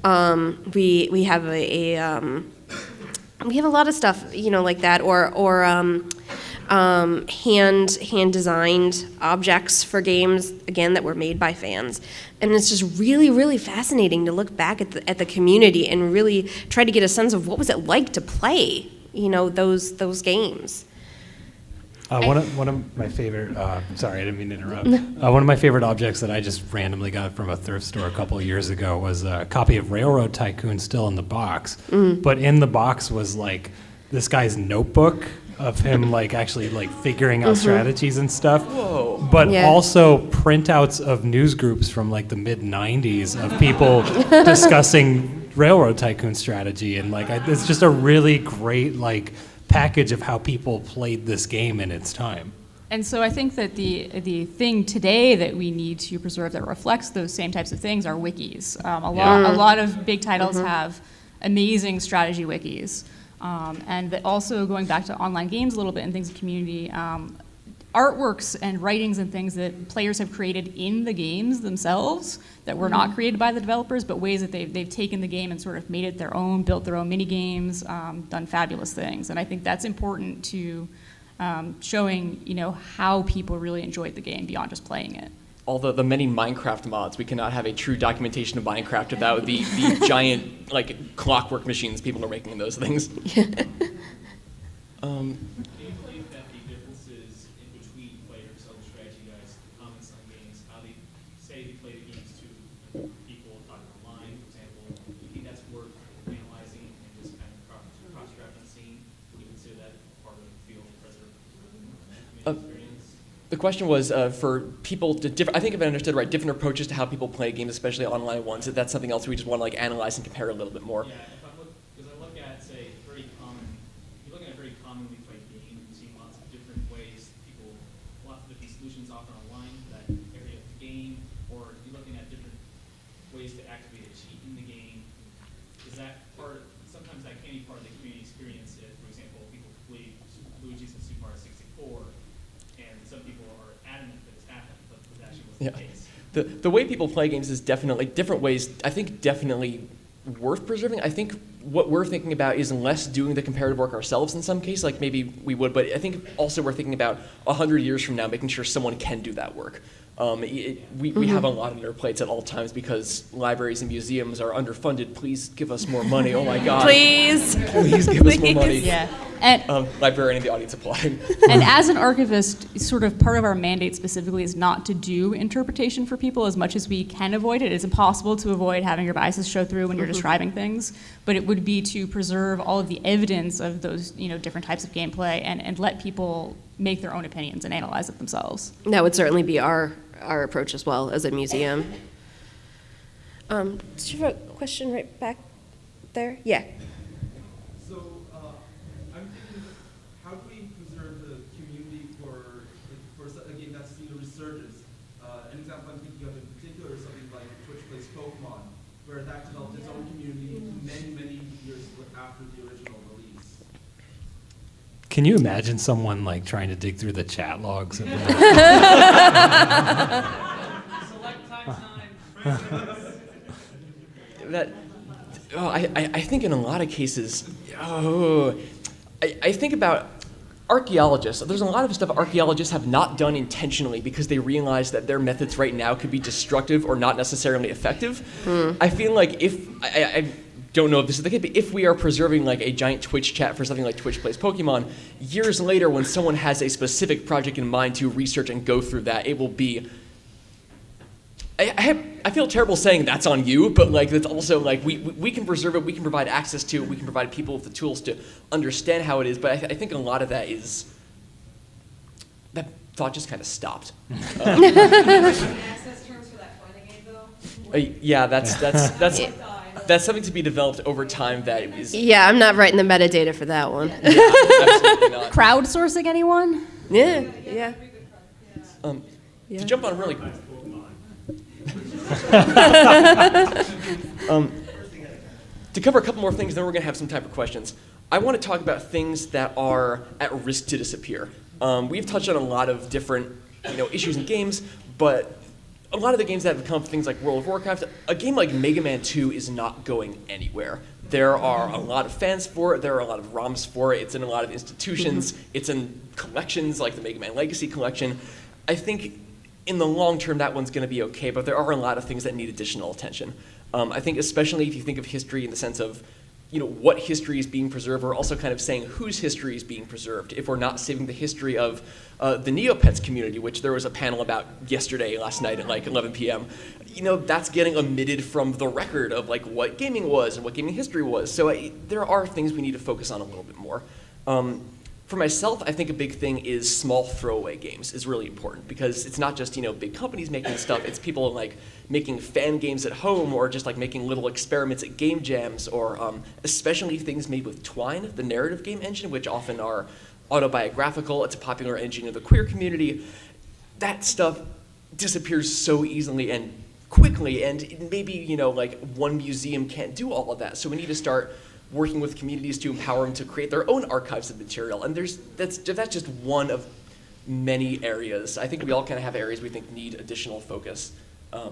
We have we have a lot of stuff, like that, or hand designed objects for games, again, that were made by fans. And it's just really, really fascinating to look back at the community and really try to get a sense of what was it like to play, those games. One of my favorite, sorry, I didn't mean to interrupt. One of my favorite objects that I just randomly got from a thrift store a couple of years ago was a copy of Railroad Tycoon still in the box. But in the box was like this guy's notebook of him like actually like figuring out strategies and stuff. Whoa. But Yeah. also printouts of news groups from like the mid 90s of people discussing Railroad Tycoon strategy. And like it's just a really great like package of how people played this game in its time. And so I think that the thing today that we need to preserve that reflects those same types of things are wikis. A lot of big titles have amazing strategy wikis. And that also going back to online games a little bit and things in community, artworks and writings and things that players have created in the games themselves that were not created by the developers, but ways that they've taken the game and sort of made it their own, built their own mini games, done fabulous things. And I think that's important to showing, how people really enjoyed the game beyond just playing it. All the many Minecraft mods, we cannot have a true documentation of Minecraft without the giant like clockwork machines people are making those things. Do you think that the differences in between players on strategy guys, comments on games, how they say they play the games to people talking online, for example, do you think that's worth analyzing and just kind of cross-referencing? Do you consider that part of the field of preservation experience? The question was for people to I think if I understood right, different approaches to how people play games, especially online ones. That's something else we just want to like analyze and compare a little bit more. Yeah, because I look at, say, if you're looking at a very commonly played game, you see lots of different ways lots of different solutions offered online for that area of the game, or you're looking at different ways to activate a cheat in the game. Is that sometimes that can be part of the community experience if, for example, people play Luigi's in Super Mario 64, and some people are adamant that it's happened, but that actually wasn't the case. The way people play games is definitely different ways. I think definitely worth preserving. I think what we're thinking about is less doing the comparative work ourselves in some case, like maybe we would, but I think also we're thinking about 100 years from now, making sure someone can do that work. We have a lot on our plates at all times because libraries and museums are underfunded. Please give us more money. Oh my God. Please. Please give us more money. Yeah. And Librarian in the audience applauding. And as an archivist, sort of part of our mandate specifically is not to do interpretation for people as much as we can avoid it. It's impossible to avoid having your biases show through when you're describing things, but it would be to preserve all of the evidence of those, different types of gameplay and let people make their own opinions and analyze it themselves. That would certainly be our our approach as well as a museum. Did you have a question right back there? Yeah. So I'm thinking, how do we preserve the community for a game that's seen a resurgence? An example I'm thinking of in particular is something like Twitch Plays Pokemon, where that developed its own community many, many years after the original release. Can you imagine someone like trying to dig through the chat logs? Of Select times 9. I think in a lot of cases, I think about archaeologists. There's a lot of stuff archaeologists have not done intentionally because they realize that their methods right now could be destructive or not necessarily effective. I feel like I don't know if this is the case, but if we are preserving like a giant Twitch chat for something like Twitch Plays Pokemon, years later when someone has a specific project in mind to research and go through that, it will be I feel terrible saying that's on you, but like that's also like we can preserve it, we can provide access to it, we can provide people with the tools to understand how it is. But I think a lot of that is that thought just kind of stopped. Access terms for that fighting game, though? Yeah, that's something to be developed over time. That is. Yeah, I'm not writing the metadata for that one. Yeah, absolutely not. Crowdsourcing anyone? Yeah. To jump on really. To cover a couple more things, then we're going to have some time for questions. I want to talk about things that are at risk to disappear. We've touched on a lot of different issues in games, but a lot of the games that have come, things like World of Warcraft, a game like Mega Man 2 is not going anywhere. There are a lot of fans for it, there are a lot of ROMs for it, it's in a lot of institutions, it's in collections like the Mega Man Legacy Collection. I think in the long term, that one's going to be okay, but there are a lot of things that need additional attention. I think especially if you think of history in the sense of, what history is being preserved, we're also kind of saying whose history is being preserved. If we're not saving the history of the Neopets community, which there was a panel about last night at like 11 p.m., that's getting omitted from the record of like what gaming was and what gaming history was. So there are things we need to focus on a little bit more. For myself, I think a big thing is small throwaway games is really important because it's not just, big companies making stuff, it's people like making fan games at home or just like making little experiments at game jams or especially things made with Twine, the narrative game engine, which often are autobiographical. It's a popular engine of the queer community. That stuff disappears so easily and quickly, and maybe, like one museum can't do all of that. So we need to start working with communities to empower them to create their own archives of material. And that's just one of many areas. I think we all kind of have areas we think need additional focus. I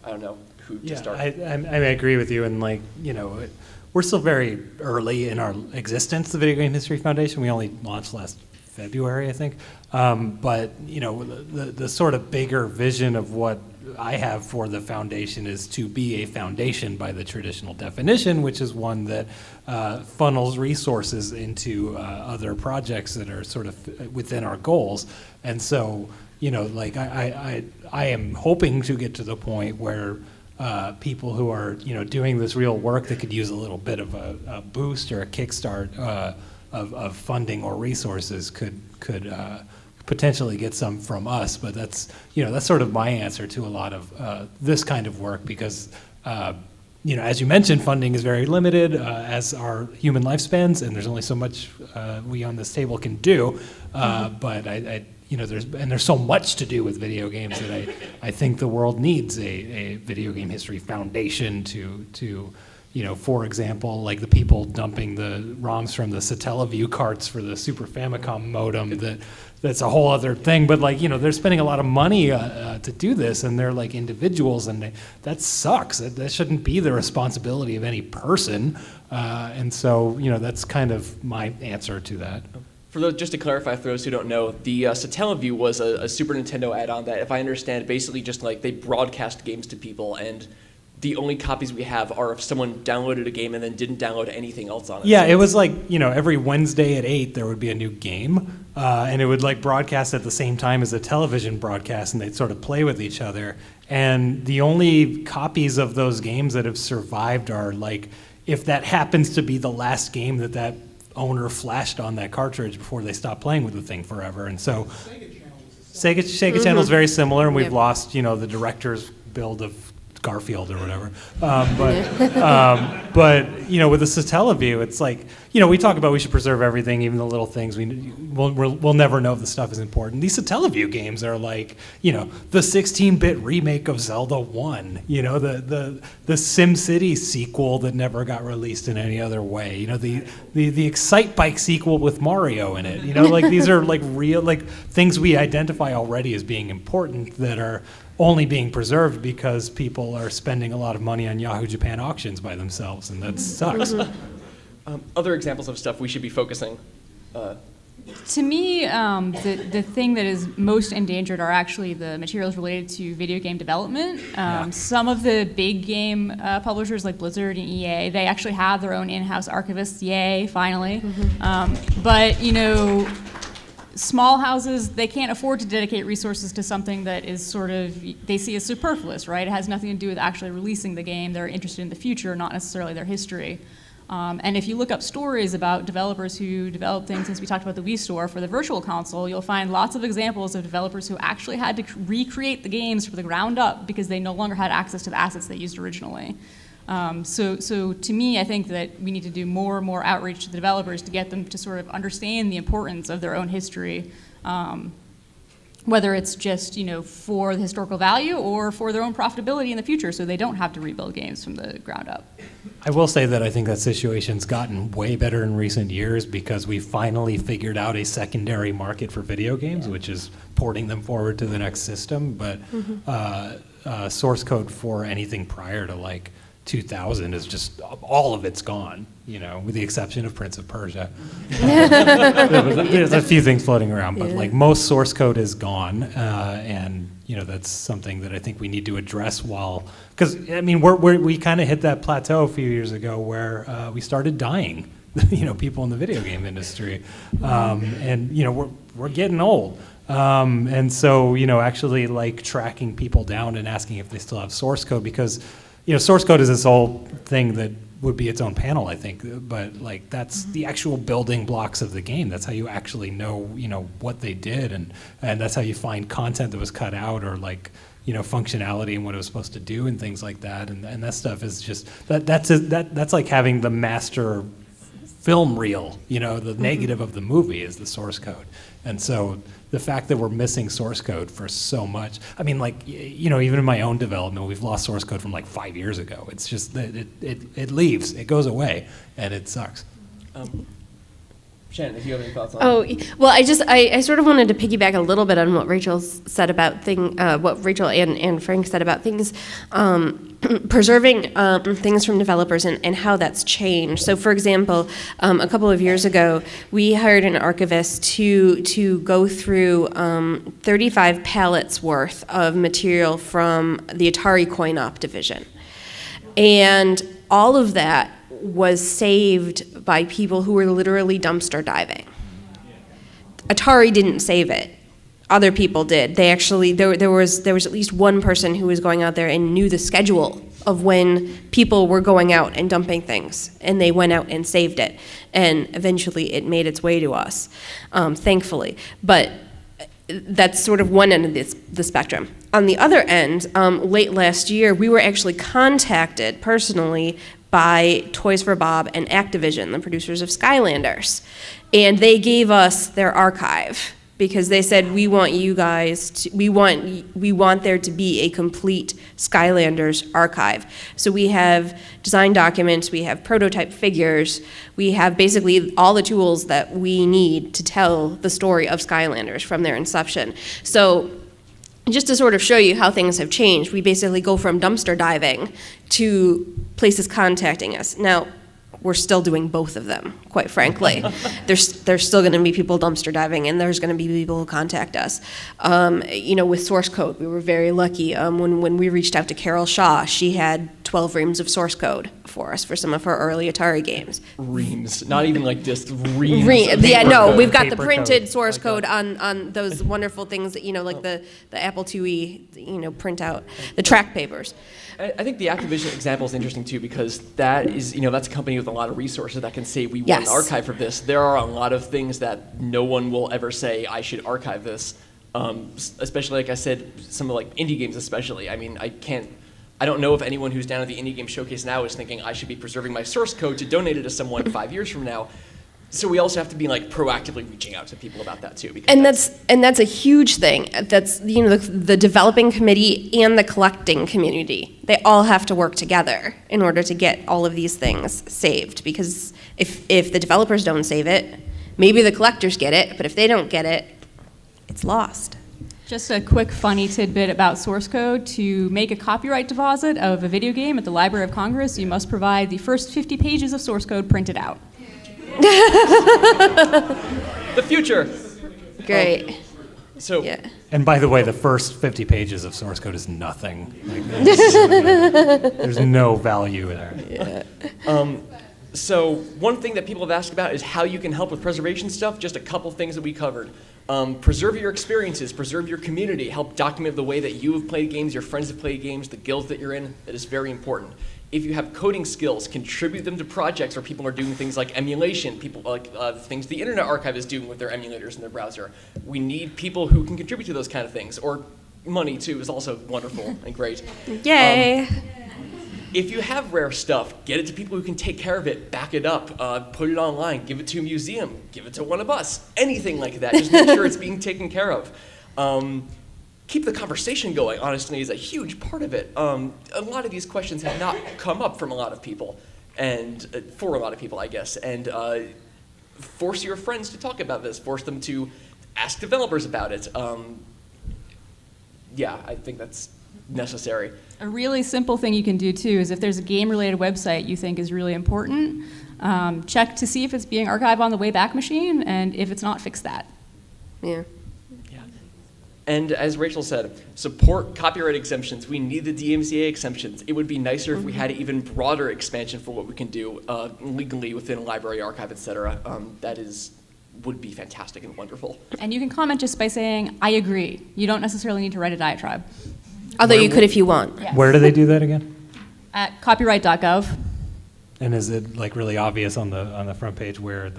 don't know who to start. I agree with you, and we're still very early in our existence, the Video Game History Foundation. We only launched last February, I think. But the sort of bigger vision of what I have for the foundation is to be a foundation by the traditional definition, which is one that funnels resources into other projects that are sort of within our goals. And so, I am hoping to get to the point where people who are, doing this real work that could use a little bit of a boost or a kickstart of funding or resources could potentially get some from us, but that's sort of my answer to a lot of this kind of work because as you mentioned, funding is very limited as our human lifespans, and there's only so much we on this table can do. But there's so much to do with video games that I think the world needs a video game history foundation to for example, like the people dumping the ROMs from the Satellaview carts for the Super Famicom modem, that's a whole other thing. But they're spending a lot of money to do this, and they're like individuals, and that sucks. That shouldn't be the responsibility of any person. And so, that's kind of my answer to that. For those, just to clarify, for those who don't know, the Satellaview was a Super Nintendo add-on that, if I understand, basically just like they broadcast games to people, and the only copies we have are if someone downloaded a game and then didn't download anything else on it. Yeah, it was like, every Wednesday at 8 there would be a new game, and it would like broadcast at the same time as a television broadcast, and they'd sort of play with each other. And the only copies of those games that have survived are like, if that happens to be the last game that owner flashed on that cartridge before they stopped playing with the thing forever. And so Sega Channel's very similar, and we've Yep. lost, the director's build of Garfield or whatever. But with the Satellaview, it's like, we talk about we should preserve everything, even the little things. We'll never know if the stuff is important. These Satellaview games are like, the 16-bit remake of Zelda 1, the SimCity sequel that never got released in any other way, the Excite Bike sequel with Mario in it. Like these are like real, like things we identify already as being important that are only being preserved because people are spending a lot of money on Yahoo Japan auctions by themselves, and that sucks. Other examples of stuff we should be focusing. To me, the thing that is most endangered are actually the materials related to video game development. Some of the big game publishers like Blizzard and EA, they actually have their own in-house archivists. Yay, finally. But, small houses, they can't afford to dedicate resources to something that is sort of, they see as superfluous, right? It has nothing to do with actually releasing the game. They're interested in the future, not necessarily their history. And if you look up stories about developers who develop things, since we talked about the Wii Store for the Virtual Console, you'll find lots of examples of developers who actually had to recreate the games from the ground up because they no longer had access to the assets they used originally. So to me, I think that we need to do more and more outreach to the developers to get them to sort of understand the importance of their own history, whether it's just for the historical value or for their own profitability in the future, so they don't have to rebuild games from the ground up. I will say that I think that situation's gotten way better in recent years because we finally figured out a secondary market for video games, which is porting them forward to the next system. But source code for anything prior to like 2000 is just all of it's gone, with the exception of Prince of Persia. There's a few things floating around, but like most source code is gone, and that's something that I think we need to address because we kind of hit that plateau a few years ago where we started dying, people in the video game industry, and we're getting old. And so, actually like tracking people down and asking if they still have source code because source code is this whole thing that would be its own panel, I think, but like that's the actual building blocks of the game. That's how you actually know, what they did, and that's how you find content that was cut out or like, functionality and what it was supposed to do and things like that. And that stuff is just that's like having the master film reel, the negative of the movie is the source code. And so the fact that we're missing source code for so much, even in my own development, we've lost source code from like 5 years ago. It's just that it leaves, it goes away, and it sucks. Shannon, if you have any thoughts on Oh, well, I sort of wanted to piggyback a little bit on what Rachel said about what Rachel and Frank said about things, preserving things from developers and how that's changed. So, for example, a couple of years ago, we hired an archivist to go through 35 pallets worth of material from the Atari coin-op division. And all of that was saved by people who were literally dumpster diving. Atari didn't save it. Other people did. They actually, there was at least one person who was going out there and knew the schedule of when people were going out and dumping things, and they went out and saved it. And eventually it made its way to us, thankfully. But that's sort of one end of the spectrum. On the other end, late last year, we were actually contacted personally by Toys for Bob and Activision, the producers of Skylanders. And they gave us their archive because they said, we want you guys to, we want there to be a complete Skylanders archive. So we have design documents, we have prototype figures, we have basically all the tools that we need to tell the story of Skylanders from their inception. So just to sort of show you how things have changed, we basically go from dumpster diving to places contacting us. Now, we're still doing both of them, quite frankly. There's still going to be people dumpster diving, and there's going to be people who contact us. With source code, we were very lucky. When we reached out to Carol Shaw, she had 12 reams of source code for us for some of her early Atari games. Reams, not even like discs, reams. We've got the Paper printed code. source code on those wonderful things that, like the Apple IIe, print out, the track papers. I think the Activision example is interesting too because that is, that's a company with a lot of resources that can say we want an archive for this. There are a lot of things that no one will ever say I should archive this. Especially, like I said, some of like indie games especially. I mean, I don't know if anyone who's down at the Indie Game Showcase now is thinking I should be preserving my source code to donate it to someone 5 years from now. So we also have to be like proactively reaching out to people about that too. Because that's a huge thing. That's the developing committee and the collecting community. They all have to work together in order to get all of these things saved. Because if the developers don't save it, maybe the collectors get it, but if they don't get it, it's lost. Just a quick funny tidbit about source code. To make a copyright deposit of a video game at the Library of Congress, you must provide the first 50 pages of source code printed out. the future. Great. So. Yeah. And by the way, the first 50 pages of source code is nothing. Like, there's no value there. Yeah. So one thing that people have asked about is how you can help with preservation stuff. Just a couple things that we covered. Preserve your experiences, preserve your community, help document the way that you have played games, your friends have played games, the guilds that you're in. That is very important. If you have coding skills, contribute them to projects where people are doing things like emulation, people like things the Internet Archive is doing with their emulators in their browser. We need people who can contribute to those kind of things. Or money too is also wonderful and great. Yay. If you have rare stuff, get it to people who can take care of it, back it up, put it online, give it to a museum, give it to one of us, anything like that. Just make sure it's being taken care of. Keep the conversation going, honestly, is a huge part of it. A lot of these questions have not come up from a lot of people, and for a lot of people, I guess. And force your friends to talk about this. Force them to ask developers about it. Yeah, I think that's necessary. A really simple thing you can do too is if there's a game-related website you think is really important, check to see if it's being archived on the Wayback Machine, and if it's not, fix that. Yeah. And as Rachel said, support copyright exemptions. We need the DMCA exemptions. It would be nicer if we had an even broader expansion for what we can do legally within a library, archive, etc. Would be fantastic and wonderful. And you can comment just by saying, I agree. You don't necessarily need to write a diatribe. Although you could if you want. Yes. Where do they do that again? At copyright.gov. And is it like really obvious on the front page where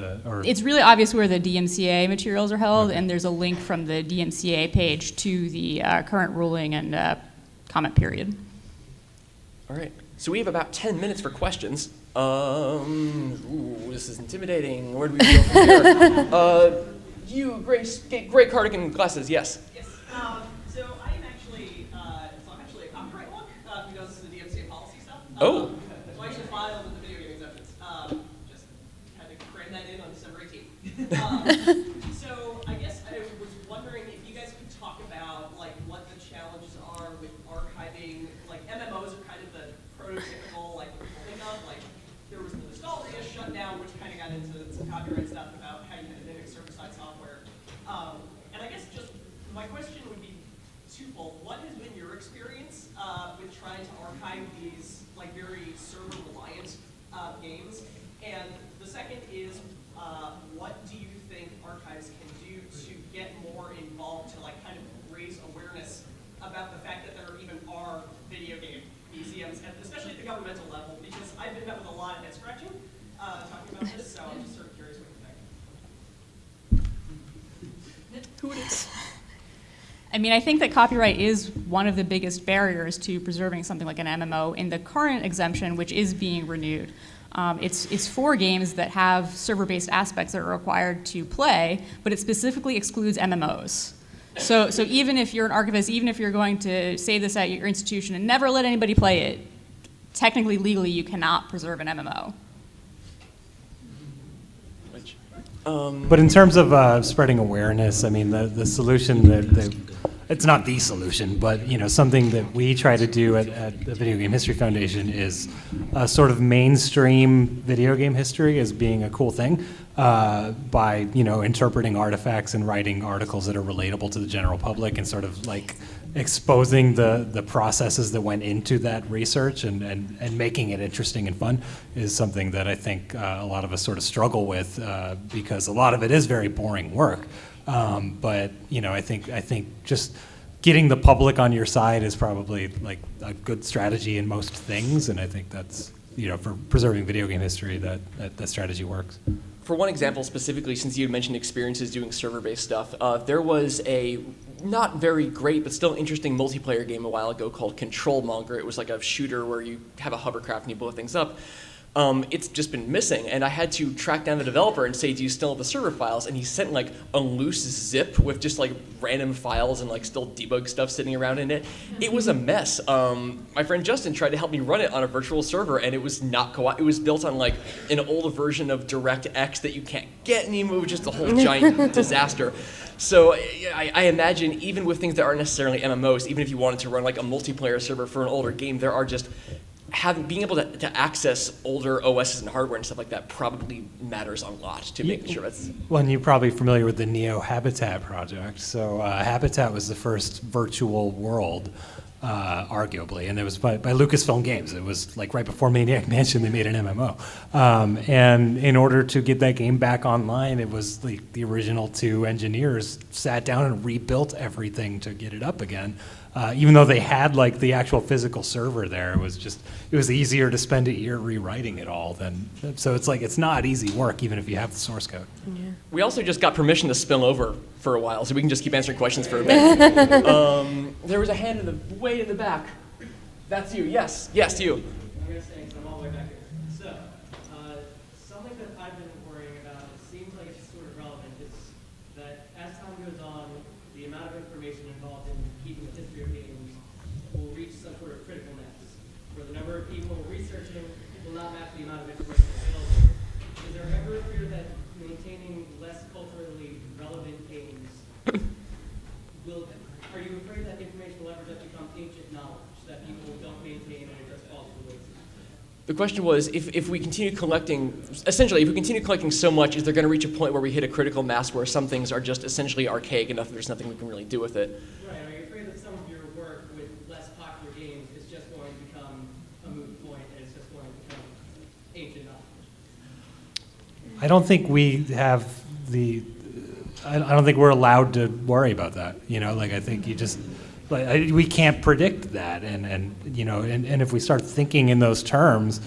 It's really obvious where the DMCA materials are held, and there's a link from the DMCA page to the current ruling and comment period. All right. So we have about 10 minutes for questions. This is intimidating. Where do we go from here? You, Grace, gray cardigan glasses, yes. Yes. So I'm actually a copyright wonk who does the DMCA policy stuff. Oh. So I actually filed with the video game exemptions. Just had to cram that in on December 18th. So I guess I was wondering if you guys could talk about like what the challenges are with archiving. Like MMOs are kind of the prototypical like what people think of. Like there was the Nostalgia shutdown, which kind of got into some copyright stuff about how you had to mimic server-side software. And I guess just my question would be twofold. What has been your experience with trying to archive these like very server-reliant games? And the second is, what do you think archives can do to get more involved to like kind of raise awareness about the fact that there even are video game museums, and especially at the governmental level? Because I've been met with a lot of head scratching talking about this, so I'm just sort of curious what you think. Who it is? I mean, I think that copyright is one of the biggest barriers to preserving something like an MMO in the current exemption, which is being renewed. It's for games that have server-based aspects that are required to play, but it specifically excludes MMOs. So even if you're an archivist, even if you're going to save this at your institution and never let anybody play it, technically, legally, you cannot preserve an MMO. But in terms of spreading awareness, I mean, the solution that it's not the solution, but something that we try to do at the Video Game History Foundation is sort of mainstream video game history as being a cool thing by interpreting artifacts and writing articles that are relatable to the general public and sort of like exposing the processes that went into that research and making it interesting and fun is something that I think a lot of us sort of struggle with because a lot of it is very boring work. But I think just getting the public on your side is probably like a good strategy in most things, and I think that's for preserving video game history that strategy works. For one example specifically, since you had mentioned experiences doing server-based stuff, there was a not very great but still interesting multiplayer game a while ago called Control Monger. It was like a shooter where you have a hovercraft and you blow things up. It's just been missing, and I had to track down the developer and say, do you still have the server files? And he sent like a loose zip with just like random files and like still debug stuff sitting around in it. It was a mess. My friend Justin tried to help me run it on a virtual server, and it was not it was built on like an old version of DirectX that you can't get anymore. It was just a whole giant disaster. So I imagine even with things that aren't necessarily MMOs, even if you wanted to run like a multiplayer server for an older game, there are just being able to access older OSs and hardware and stuff like that probably matters a lot to making sure that's... Well, and you're probably familiar with the Neo Habitat project. So Habitat was the first virtual world, arguably, and it was by Lucasfilm Games. It was like right before Maniac Mansion, they made an MMO. And in order to get that game back online, it was the original two engineers sat down and rebuilt everything to get it up again. Even though they had like the actual physical server there, it was easier to spend a year rewriting it all so it's like it's not easy work even if you have the source code. Yeah. We also just got permission to spill over for a while, so we can just keep answering questions for a bit. There was a hand way in the back. That's you. Yes, you. I'm going to say I'm all the way back here. So, something that I've been worrying about, it seems like it's sort of relevant, is that as time goes on, the amount of information involved in keeping the history of games will reach some sort of critical mass, where the number of people researching will not match the amount of information available. Is there ever a fear that maintaining less culturally relevant games are you afraid that information will ever just become ancient knowledge, that people don't maintain and it just falls to waste? The question was, if we continue collecting, essentially, if we continue collecting so much, is there going to reach a point where we hit a critical mass where some things are just essentially archaic enough that there's nothing we can really do with it? Right. Are you afraid that some of your work with less popular games is just going to become a moot point and it's just going to become ancient knowledge? I don't think we have I don't think we're allowed to worry about that. Like I think you just, we can't predict that, and if we start thinking in those terms,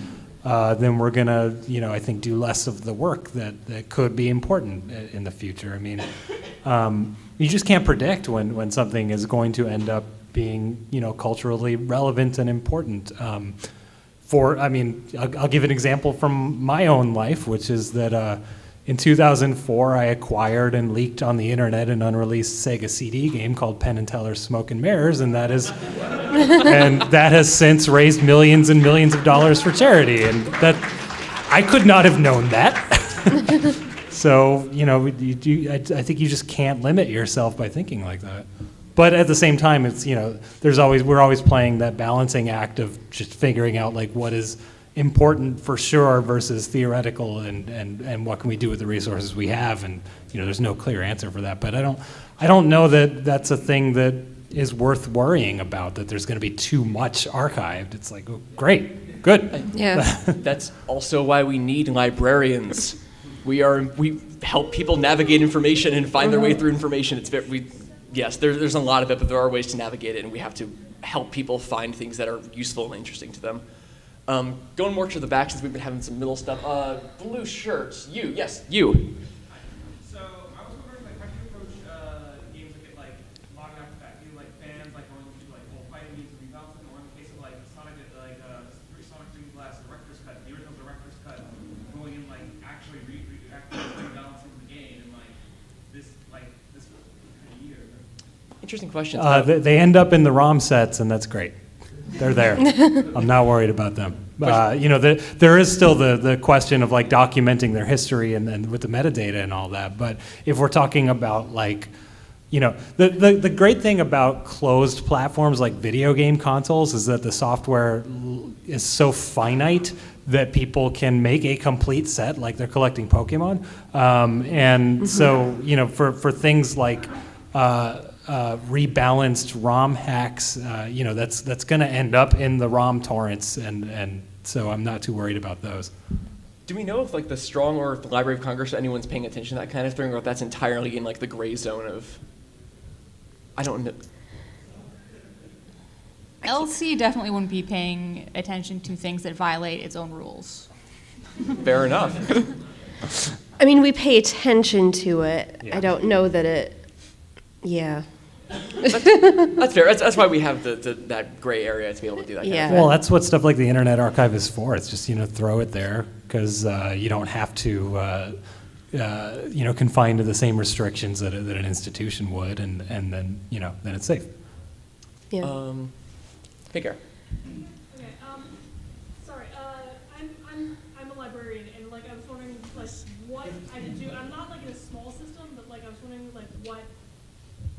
then we're gonna, I think do less of the work that could be important in the future. I mean, you just can't predict when something is going to end up being, culturally relevant and important. I'll give an example from my own life, which is that in 2004, I acquired and leaked on the internet an unreleased Sega CD game called Penn and Teller's Smoke and Mirrors, and that has since raised millions and millions of dollars for charity, and that I could not have known that. So I think you just can't limit yourself by thinking like that. But at the same time, it's we're always playing that balancing act of just figuring out like what is important for sure versus theoretical, and what can we do with the resources we have, and there's no clear answer for that. But I don't know that that's a thing that is worth worrying about, that there's going to be too much archived. It's like, oh, great, good. Yeah. That's also why we need librarians. We help people navigate information and find their way through information. Yes, there's a lot of it, but there are ways to navigate it, and we have to help people find things that are useful and interesting to them. Going more to the back, since we've been having some middle stuff. Blue shirts, you. So I was wondering, how do you approach games that get long enough that fans going into whole fighting games and rebalancing, or in the case of Sonic, Sonic 3 Blast Director's Cut, the original Director's Cut, going in actually rebalancing the game in this kind of year. Interesting question. They end up in the ROM sets, and that's great. They're there. I'm not worried about them. There is still the question of documenting their history and with the metadata and all that. But if we're talking about the great thing about closed platforms like video game consoles is that the software is so finite that people can make a complete set like they're collecting Pokemon. So for things like rebalanced ROM hacks, that's going to end up in the ROM torrents, and so I'm not too worried about those. Do we know if the Strong or the Library of Congress, anyone's paying attention to that kind of thing, or if that's entirely in the gray zone of? I don't know. LC definitely wouldn't be paying attention to things that violate its own rules. Fair enough. I mean, we pay attention to it. Yeah. I don't know that it, yeah. That's fair. That's why we have that gray area to be able to do that. Yeah. Kind of Well, that's what stuff like the Internet Archive is for. It's just, throw it there because you don't have to, confine to the same restrictions that an institution would, and then, then it's safe. Yeah. Hey, Gare. Okay, sorry, I'm a librarian, and like I was wondering, like, what I could do. I'm not like in a small system, but like I was wondering, like, what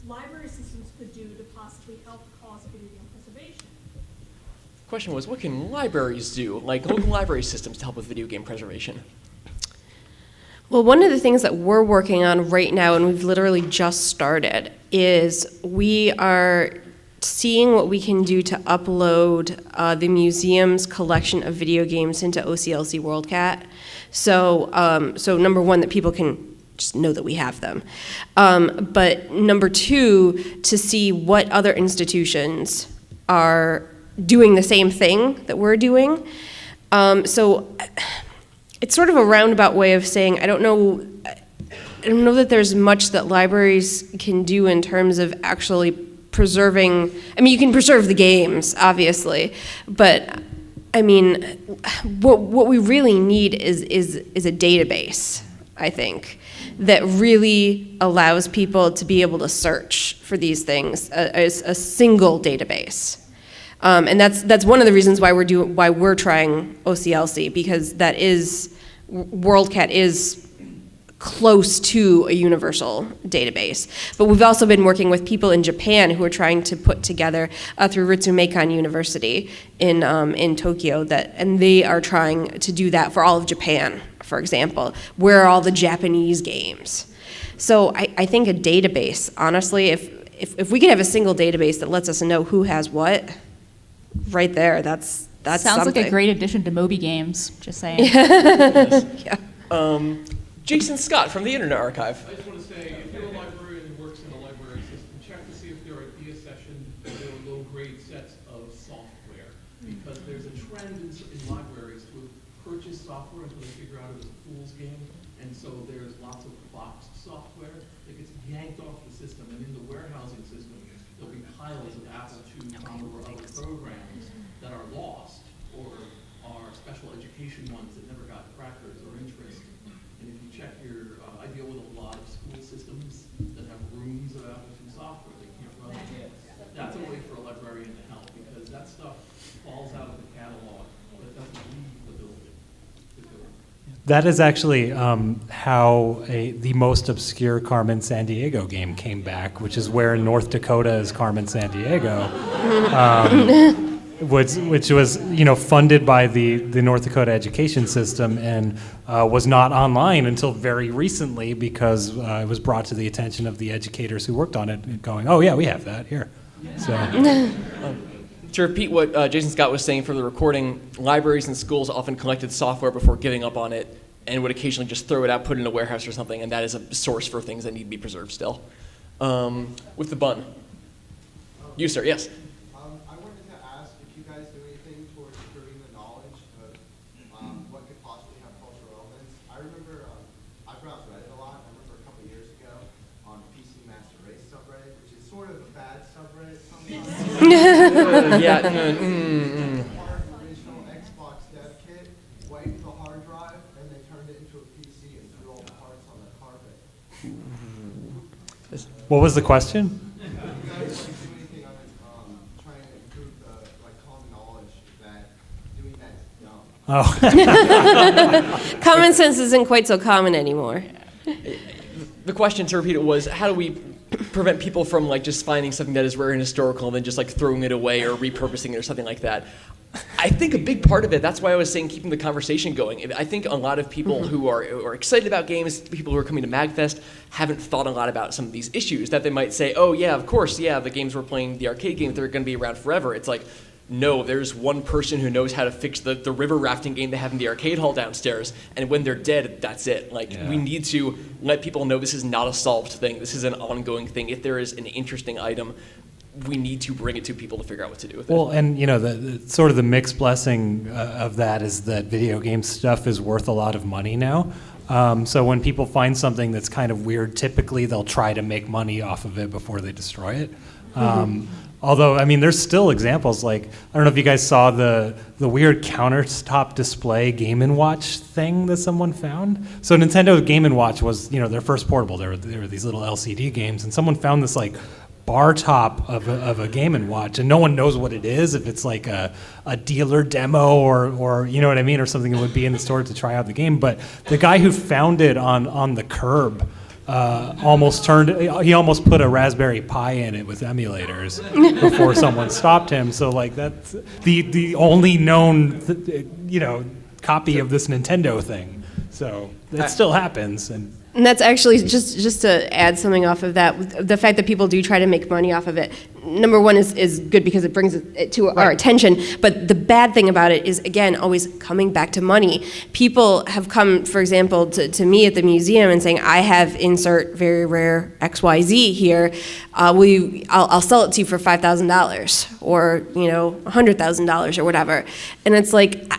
library systems could do to possibly help cause video game preservation. Question was, what can libraries do, like local library systems, to help with video game preservation? Well, one of the things that we're working on right now, and we've literally just started, is we are seeing what we can do to upload the museum's collection of video games into OCLC WorldCat. So number one, that people can just know that we have them. But number two, to see what other institutions are doing the same thing that we're doing. So it's sort of a roundabout way of saying I don't know that there's much that libraries can do in terms of actually preserving. I mean, you can preserve the games, obviously, but I mean, what we really need is a database, I think, that really allows people to be able to search for these things, a single database. And that's one of the reasons why we're trying OCLC, because WorldCat is close to a universal database. But we've also been working with people in Japan who are trying to put together through Ritsumeikan University in Tokyo, and they are trying to do that for all of Japan, for example. Where are all the Japanese games? So I think a database, honestly, if we could have a single database that lets us know who has what, right there, that's Sounds something. like a great addition to Moby Games, just saying. Yeah. Jason Scott from the Internet Archive. I just want to say, if you're a librarian who works in a library system, check to see if there are idea sessions or there are low-grade sets of software, because there's a trend in libraries to purchase software until they figure out it was a fool's game, and so there's lots of boxed software that gets yanked off the system, and in the warehousing system, there'll be piles of Apple II, Commodore, other programs that are lost, or are special education ones that never got crackers or interest. And if you check I deal with a lot of school systems that have rooms of Apple II software they can't run. That's a way for a librarian to help, because that stuff falls out of the catalog, but it doesn't leave the building. That is actually how the most obscure Carmen Sandiego game came back, which is where North Dakota is Carmen Sandiego, which was funded by the North Dakota education system and was not online until very recently, because it was brought to the attention of the educators who worked on it, going, oh yeah, we have that here. So. To repeat what Jason Scott was saying for the recording, libraries and schools often collected software before giving up on it and would occasionally just throw it out, put it in a warehouse or something, and that is a source for things that need to be preserved still. With the bun. You, sir, yes. I wanted to ask if you guys do anything towards improving the knowledge of what could possibly have cultural relevance. I remember, I browse Reddit a lot. I remember a couple years ago on PC Master Race subreddit, which is sort of a bad subreddit sometimes. Yeah. Original Xbox dev kit, wiped the hard drive, and they turned it into a PC and threw all the parts on the carpet. What was the question? Oh. Common sense isn't quite so common anymore. The question, to repeat it, was how do we prevent people from just finding something that is rare and historical and then just throwing it away or repurposing it or something like that? I think a big part of it, that's why I was saying keeping the conversation going. I think a lot of people who are excited about games, people who are coming to MAGFest, haven't thought a lot about some of these issues, that they might say, oh yeah, of course, yeah, the games we're playing, the arcade games, they're going to be around forever. It's like, no, there's one person who knows how to fix the river rafting game they have in the arcade hall downstairs, and when they're dead, that's it. We need to let people know this is not a solved thing. This is an ongoing thing. If there is an interesting item, we need to bring it to people to figure out what to do with it. Well, and the sort of the mixed blessing of that is that video game stuff is worth a lot of money now. So when people find something that's kind of weird, typically they'll try to make money off of it before they destroy it. Although, I mean, there's still examples, like, I don't know if you guys saw the weird countertop display Game & Watch thing that someone found. So Nintendo Game & Watch was, their first portable. There were these little LCD games, and someone found this, like, bar top of a Game & Watch, and no one knows what it is, if it's like a dealer demo or you know what I mean, or something that would be in the store to try out the game. But the guy who found it on the curb almost put a Raspberry Pi in it with emulators before someone stopped him. So like that's the only known copy of this Nintendo thing. So it still happens. And that's actually, just to add something off of that, the fact that people do try to make money off of it, number one is good because it brings it to our attention, but the bad thing about it is, again, always coming back to money. People have come, for example, to me at the museum and saying, I have insert very rare XYZ here, I'll sell it to you for $5,000 or $100,000 or whatever. And it's like,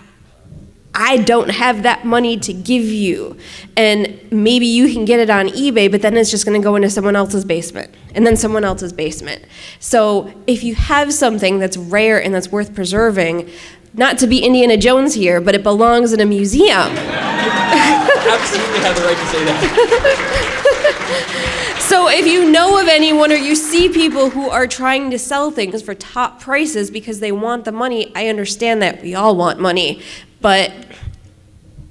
I don't have that money to give you. And maybe you can get it on eBay, but then it's just going to go into someone else's basement, and then someone else's basement. So if you have something that's rare and that's worth preserving, not to be Indiana Jones here, but it belongs in a museum. Absolutely have the right to say that. So if you know of anyone or you see people who are trying to sell things for top prices because they want the money, I understand that. We all want money. But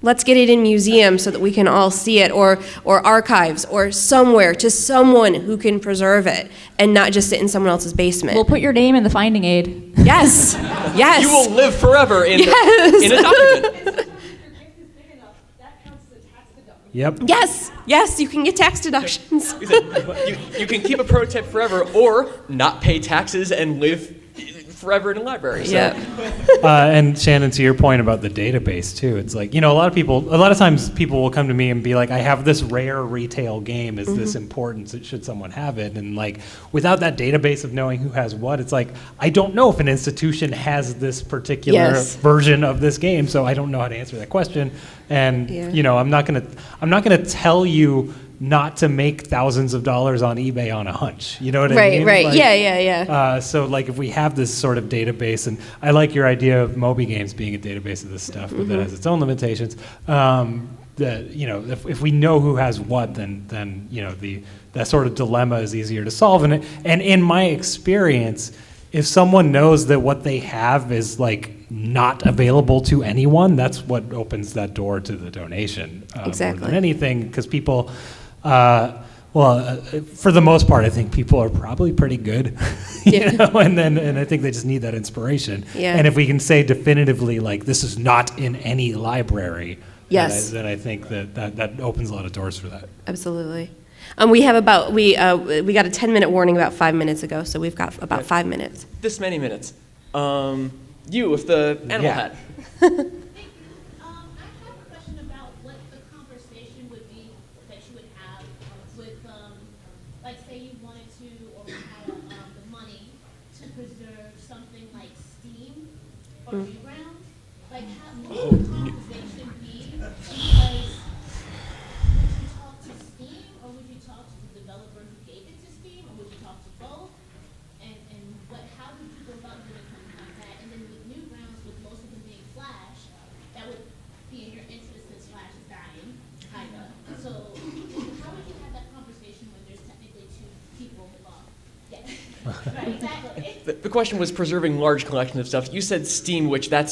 let's get it in museums so that we can all see it, or archives, or somewhere to someone who can preserve it and not just sit in someone else's basement. We'll put your name in the finding aid. Yes, yes. You will live forever in a document. Yep. Yes, you can get tax deductions. You can keep a prototype forever, or not pay taxes and live forever in a library. So. Yeah. And Shannon, to your point about the database too, it's like, a lot of times people will come to me and be like, I have this rare retail game. Is this important? Should someone have it? And like, without that database of knowing who has what, it's like, I don't know if an institution has this particular version of this game, so I don't know how to answer that question. And I'm not gonna tell you not to make thousands of dollars on eBay on a hunch. You know what I mean? Right. Like, Yeah. So like if we have this sort of database, and I like your idea of Moby Games being a database of this stuff, but that has its own limitations. If we know who has what, then that sort of dilemma is easier to solve. And in my experience, if someone knows that what they have is like not available to anyone, that's what opens that door to the donation. Exactly. More than anything, because people, for the most part, I think people are probably pretty good, and I think they just need that inspiration. Yeah. And if we can say definitively, like, this is not in any library, yes, then I think that opens a lot of doors for that. Absolutely. We have we got a 10-minute warning about 5 minutes ago, so we've got about 5 minutes. This many minutes. You with the animal hat. I have a question about what the conversation would be that you would have with, like, say you wanted to, or had the money to preserve something like Steam or Newgrounds. Like, what would the conversation be? Because would you talk to Steam, or would you talk to the developer who gave it to Steam, or would you talk to both? And how would you go about doing something like that? And then with Newgrounds, with most of them being Flash, that would be in your interest since Flash is dying, kinda. So how would you have that conversation when there's technically two people involved? Yeah, right, exactly. The question was preserving large collections of stuff. You said Steam, which I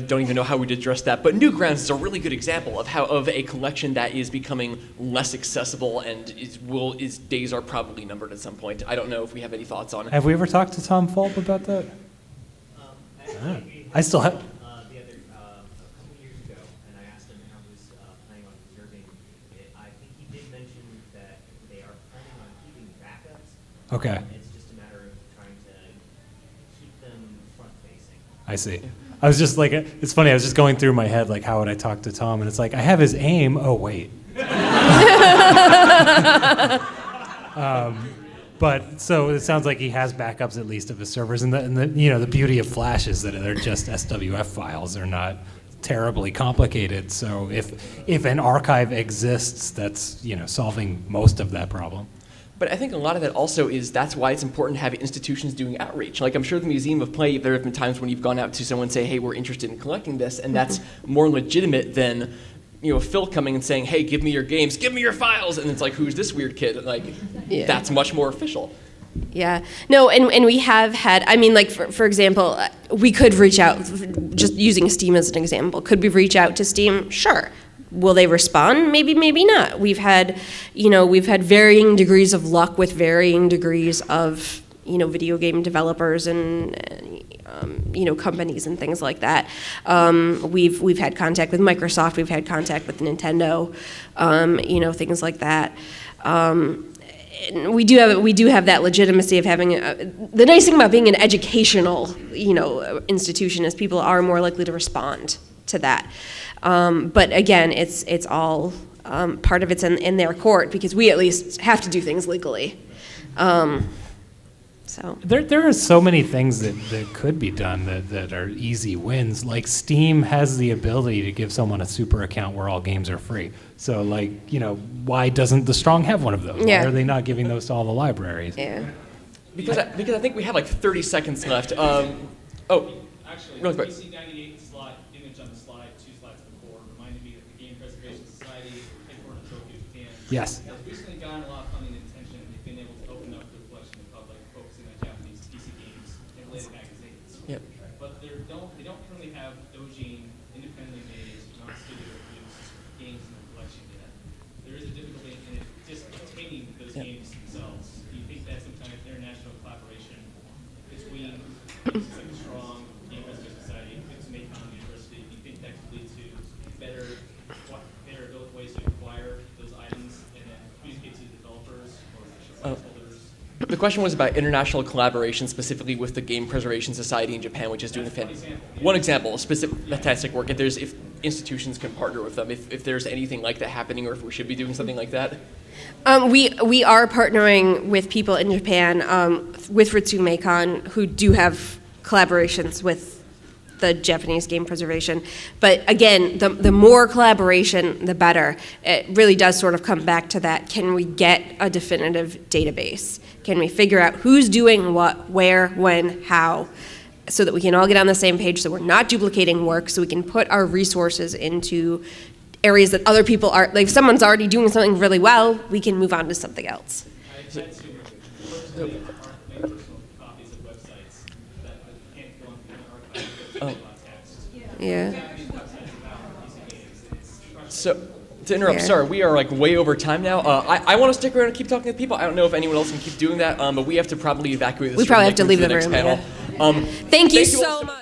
don't even know how we'd address that. But Newgrounds is a really good example of a collection that is becoming less accessible, and its days are probably numbered at some point. I don't know if we have any thoughts on it. Have we ever talked to Tom Fulp about that? I still have. A couple years ago, and I asked him how he was planning on preserving it. I think he did mention that they are planning on keeping backups. Okay. It's just a matter of trying to keep them front-facing. I see. I was just like, it's funny, I was just going through my head, like, how would I talk to Tom? And it's like, I have his AIM. Oh, wait. But so it sounds like he has backups at least of his servers, and the beauty of Flash is that they're just SWF files. They're not terribly complicated. So if an archive exists, that's solving most of that problem. But I think a lot of that also is that's why it's important to have institutions doing outreach. Like I'm sure the Museum of Play, there have been times when you've gone out to someone and say, hey, we're interested in collecting this, and that's more legitimate than Phil coming and saying, hey, give me your games, give me your files, and it's like, who's this weird kid? Like, that's much more official. Yeah. No, and we have had, I mean, like, for example, we could reach out, just using Steam as an example. Could we reach out to Steam? Sure. Will they respond? Maybe, maybe not. We've had varying degrees of luck with varying degrees of, video game developers and, companies and things like that. We've had contact with Microsoft. We've had contact with Nintendo, things like that. We do have that legitimacy of having the nice thing about being an educational, institution is people are more likely to respond to that. But again, it's all part of it's in their court because we at least have to do things legally. So there are so many things that could be done that are easy wins. Like Steam has the ability to give someone a super account where all games are free. So why doesn't the Strong have one of those? Yeah. Why are they not giving those to all the libraries? Yeah. Because I think we have like 30 seconds left. Actually, really quick. PC98 slide image on the slide, 2 slides before, reminded me that the Game Preservation Society, headquartered in Tokyo, Japan, Yes. has recently gotten a lot of funding and attention, and they've been able to open up their collection to the public, focusing on Japanese PC games and related magazines. Yep. But they don't currently have Dojin independently made, non-studio produced games in the collection yet. There is a difficulty in just obtaining those games themselves. Do you think that's some kind of international collaboration between places like Strong, Game Preservation Society, and Macon University? Do you think that could lead to better ways to acquire those items and then communicate to the developers or rights holders? The question was about international collaboration, specifically with the Game Preservation Society in Japan, which is doing one example, specific fantastic work. If institutions can partner with them, if there's anything like that happening, or if we should be doing something like that. We are partnering with people in Japan, with Ritsu Meikon, who do have collaborations with the Japanese game preservation. But again, the more collaboration, the better. It really does sort of come back to that. Can we get a definitive database? Can we figure out who's doing what, where, when, how, so that we can all get on the same page, so we're not duplicating work, so we can put our resources into areas that other people are, like if someone's already doing something really well, we can move on to something else. I've had to personally make personal copies of websites that can't go on the archive context. Yeah. So, to interrupt, Yeah. sorry, we are like way over time now. I want to stick around and keep talking to people. I don't know if anyone else can keep doing that, but we have to probably evacuate this We room probably and have to make leave room the for room. next panel. Thank you all so much.